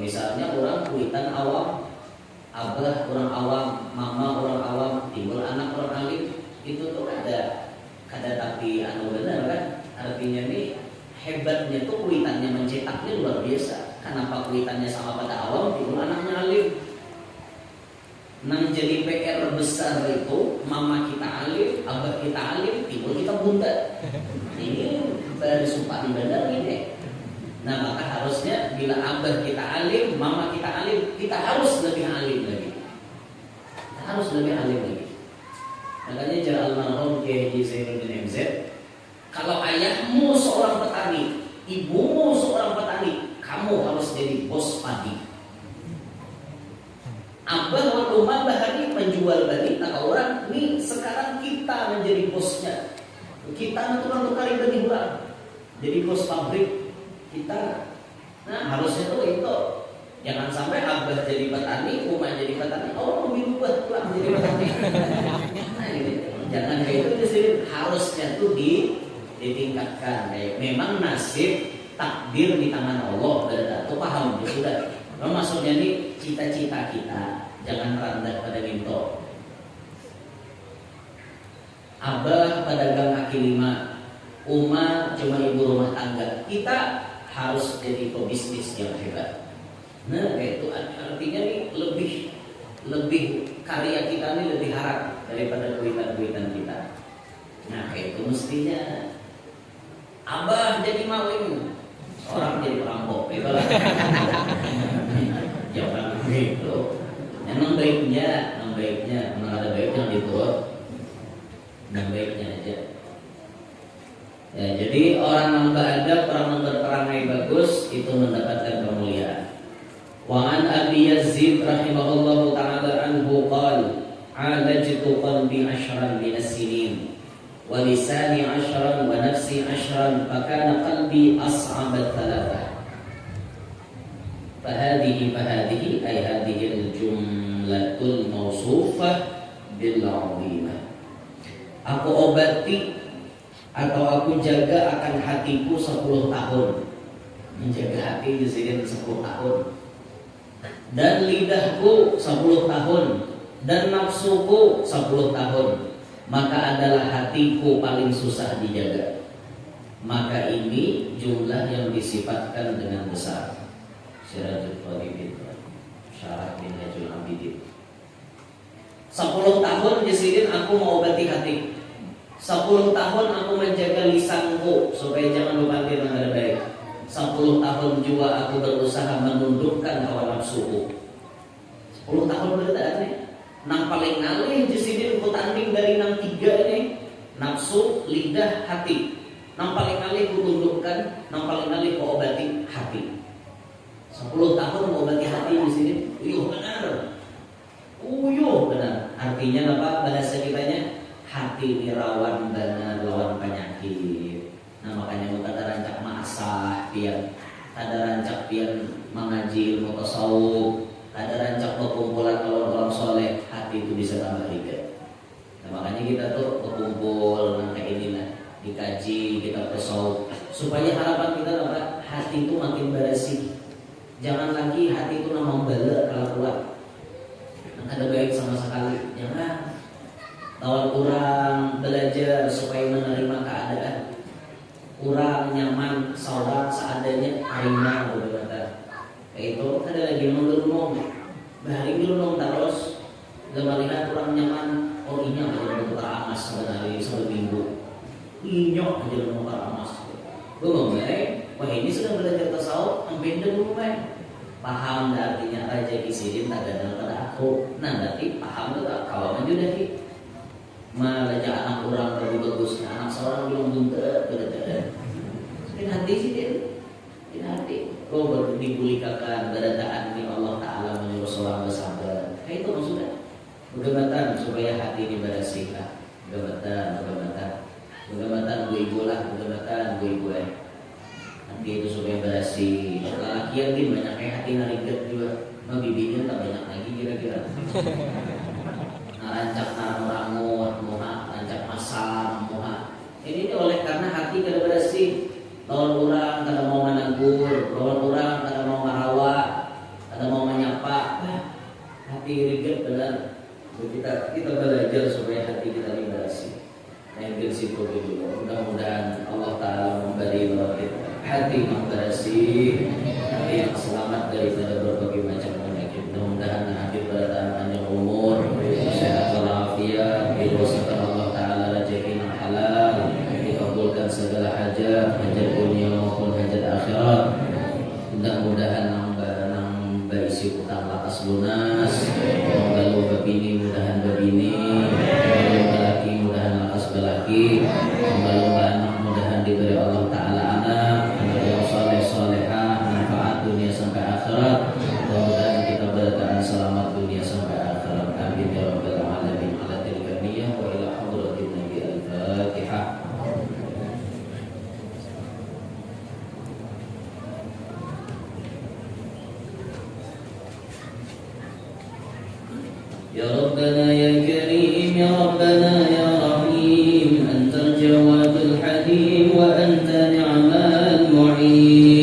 Misalnya orang kuitan awam, abah orang awam, mama orang awam, timbul anak orang alim, itu tuh ada tapi benar kan? Artinya nih hebatnya tuh kuitannya mencetaknya luar biasa. Kenapa kuitannya sama pada awam, timbul anaknya alim? Nang jadi PR besar itu mama kita alim, abah kita alim, timbul kita buntat. Ini dari sumpah benar ini. Nah, maka harusnya bila abah kita alim, mama kita alim, kita harus lebih alim lagi. Kita harus lebih alim lagi. Makanya jara almarhum Kiai Haji Zainuddin MZ, kalau ayahmu seorang petani, ibumu seorang petani, kamu harus jadi bos padi. Abah wa umar bahari penjual bani, nah orang ini sekarang kita menjadi bosnya. Kita tukang-tukang benih orang, jadi bos pabrik kita. Nah harusnya tuh itu, jangan sampai abah jadi petani, umar jadi petani, oh lebih buat pulang jadi petani. Nah ini jangan kayak itu disini. Harusnya tuh ditingkatkan. Kayak memang nasib takdir di tangan Allah. Itu paham ya sudah. Maksudnya nih cita-cita kita jangan rendah pada minto. Abah pedagang kaki lima, Uma cuma ibu rumah tangga. Kita harus jadi pebisnis yang hebat. Nah, itu artinya nih lebih karya kita nih lebih harap daripada kuitan-kuitan kita. Nah, itu mestinya Abah jadi maling, orang jadi perampok, itu lah. Jangan begitu. Yang baiknya, memang ada baiknya diturut. Yang baiknya aja. Ya, jadi orang yang beradab, orang yang berperangai bagus itu mendapatkan kemuliaan. Wa an Abi Yazid rahimahullahu taala anhu qala alajtu qalbi 'ashran min as-sinin wa lisani 'ashran wa nafsi 'ashran fa kana qalbi as'ab al-thalathah. fahadihi ay hadhil jumlatul mausufah bil 'azimah. Aku obati atau aku jaga akan hatiku 10 tahun. Menjaga hati disini 10 tahun. Dan lidahku 10 tahun dan nafsuku 10 tahun. Maka adalah hatiku paling susah dijaga. Maka ini jumlah yang disifatkan dengan besar. Sirajul Talibin, Syarah Minhajul Abidin. 10 tahun disini aku mengobati hati. 10 tahun aku menjaga lisanku supaya jangan lupa dengan kata baik. 10 tahun juga aku berusaha menundukkan hawa nafsuku. 10 tahun berarti nang paling ngalih di sini aku tanding dari nang 3 ini, nafsu, lidah, hati. Nang paling ngalih aku tundukkan, nang paling ngalih aku obati hati. 10 tahun mengobati hati di sini. Uyuh benar. Artinya apa bahasa kitanya? Hati ini rawan benar lawan penyakit. Nah makanya mau kata rancak masah pian, ada rancak pian mengaji ilmu tasawuf, ada rancak perkumpulan orang soleh, hati itu bisa tambah rigat. Nah makanya kita tuh berkumpul nang kayak ini lah, dikaji kita tasawuf supaya harapan kita apa? Hati itu makin bersih. Jangan lagi hati itu nama bala kalau kuat. Ada baik sama sekali. Jangan. Lawan kurang belajar supaya menerima keadaan. Kurang nyaman salat seadanya terima betul-betul. Kayak itu ada lagi ngomong. Bahari ngomong terus. Dalam melihat kurang nyaman. Oh ini aja untuk amas sebenarnya satu minggu. Inyok aja untuk amas. Gue ngomong wah ini sudah belajar tasawuf sampai dulu paham artinya raja isidin tak ada pada aku. Nah berarti paham tuh tak kawan juga sih. Malah anak orang bagus, anak seorang belum buntet, Ini hati sih dia, ini hati. Kau baru dibulikakan berataan ini Allah Taala menyuruh seorang bersabar. Kayak itu maksudnya. Begamatan supaya hati ini bersih. Begamatan gue ibu lah, begamatan gue ibu hati itu supaya bersih. Laki-laki banyak kayak hati narigat juga. Nah bibinya tak banyak lagi kira-kira. Rancak rangut, muha, rancak masam, muha. Ini oleh karena hati kada bersih. Lawan orang kada mau menegur, lawan orang kada mau merawat, kada mau menyapa. Hati riget benar. Kita belajar supaya hati kita ini bersih. Yang prinsip itu mudah-mudahan Allah Taala memberi kita hati yang bersih, hati yang selamat daripada berbagai macam penyakit. Mudah-mudahan hati bertahan panjang umur, sehat walafiat, diwasakan Allah Taala rezeki yang halal, dikabulkan segala hajat, hajat dunia maupun hajat akhirat. Mudah-mudahan nambah isi utang lakas lunas, kalau babini mudahan babini, kalau belaki mudahan lakas belaki, kalau anak mudahan diberi Allah Taala anak yang soleh solehah, manfaat dunia sampai akhirat. Mudah-mudahan kita bertahan selamat dunia sampai akhirat. Amin ya rabbal alamin. Ala tilka niyah wa ila hadratin nabi al-fatihah. Ya Rabbana ya Karim, ya Rabbana ya Rahim, Antal Jawadul Halim wa anta ni'mal mu'in.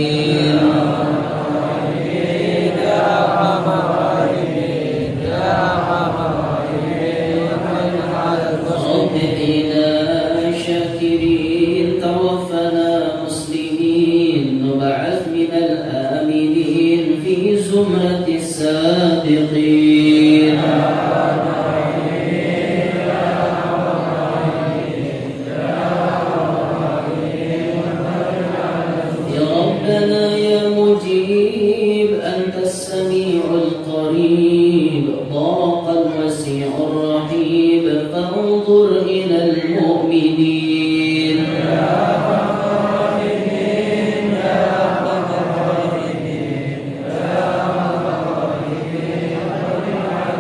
زمرة السابقين يا ربنا يا مجيب أنت السميع القريب ضاق الوسيع الرحيب فانظر إلى المؤمنين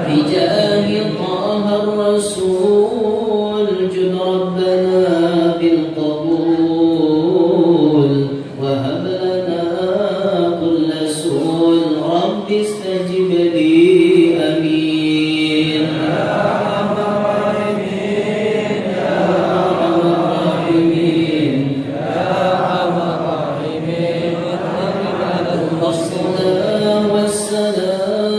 بجاه طه الرسول جد ربنا بالقبول وهب لنا كل سوء رب استجب لي آمين يا أرحم الراحمين يا أرحم الراحمين يا أرحم الراحمين والصلاة والسلام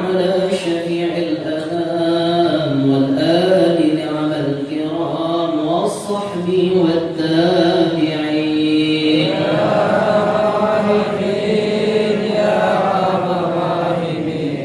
على شفيع الأنام والآل نعم الكرام والصحب والتابعين يا راحمين يا أرحم الراحمين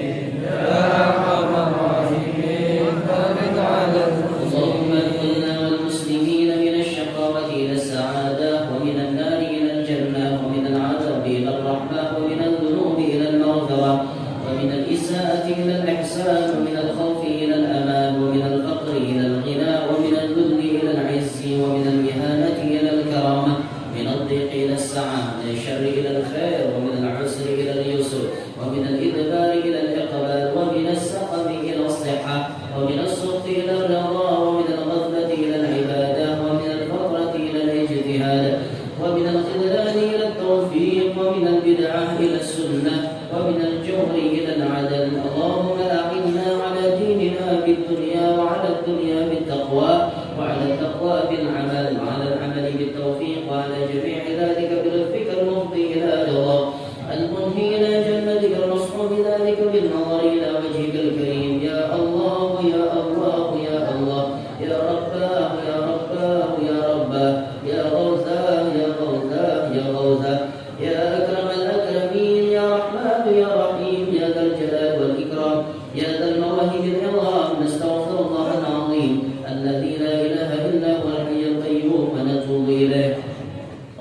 يا أرحم الراحمين فرج على اللهم اغفرنا والمسلمين من الشقاوة إلى السعادة ومن النار إلى الجنة ومن العذاب إلى الرحمة ومن الذنوب إلى المغفرة ومن الإساءة إلى الإحسان ومن الخوف إلى الأمان ومن الفقر إلى الغنى ومن الذل إلى العز ومن الإهانة إلى الكرامة من الضيق إلى السعة من الشر إلى الخير ومن العسر إلى اليسر ومن الإدبار إلى الإقبال ومن السقم إلى الصحة ومن السخط إلى الرضا ومن الغفلة إلى العبادة ومن الفقرة إلى الاجتهاد ومن الخذلان إلى التوفيق ومن البدعة إلى السنة ومن الجور إلى العدل اللهم أعنا على ديننا بالدنيا وعلى الدنيا بالتقوى وعلى التقوى بالعمل وعلى العمل بالتوفيق وعلى جميع ذلك بلطفك المفضي إلى رضاك المنهي إلى جنتك المصحوب ذلك بالنظر إلى وجهك الكريم يا الله يا الله يا الله يا رباه يا رباه يا رباه يا غوثاه يا غوثاه يا غوثاه يا أكرم الأكرمين يا رحمن يا رحيم يا ذا الجلال والإكرام يا ذا المواهب العظام نستغفر الله العظيم الذي لا إله إلا هو الحي القيوم ونتوب إليه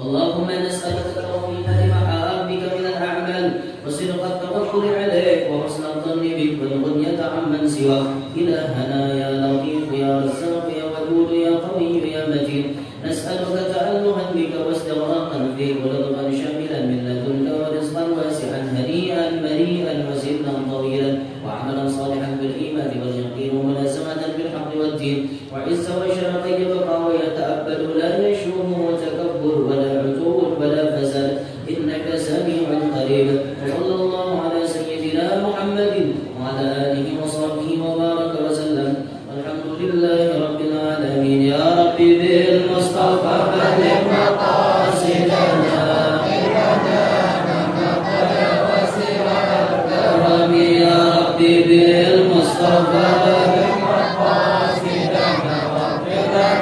اللهم نسألك التوفيق لمحابك من الأعمال وصدق التوكل عليك وحسن الظن بك والغنية عمن سواك إلهنا يا لطيف يا رزاق يا ودود يا قوي يا متين نسألك تألها بك واستغراقا فيك ورضا شاملا من لدنك ورزقا واسعا هنيئا مريئا وسنا طويلا وعملا صالحا بالإيمان واليقين وملازمة بالحق والدين وعز وشرف يبقى ويتأبد لا يشوم وتكبر ولا عتو ولا فساد إنك سميع قريب وصلى الله على سيدنا محمد وعلى آله وصحبه وبارك وسلم والحمد لله رب العالمين يا رب بالمصطفى بلغ مقاصدنا يا رب بالمصطفى بلغ مقاصدنا واغفر لنا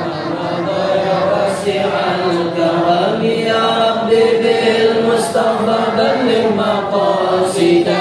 ما مضى يا واسع الكرم يا رب بالمصطفى بلغ مقاصدنا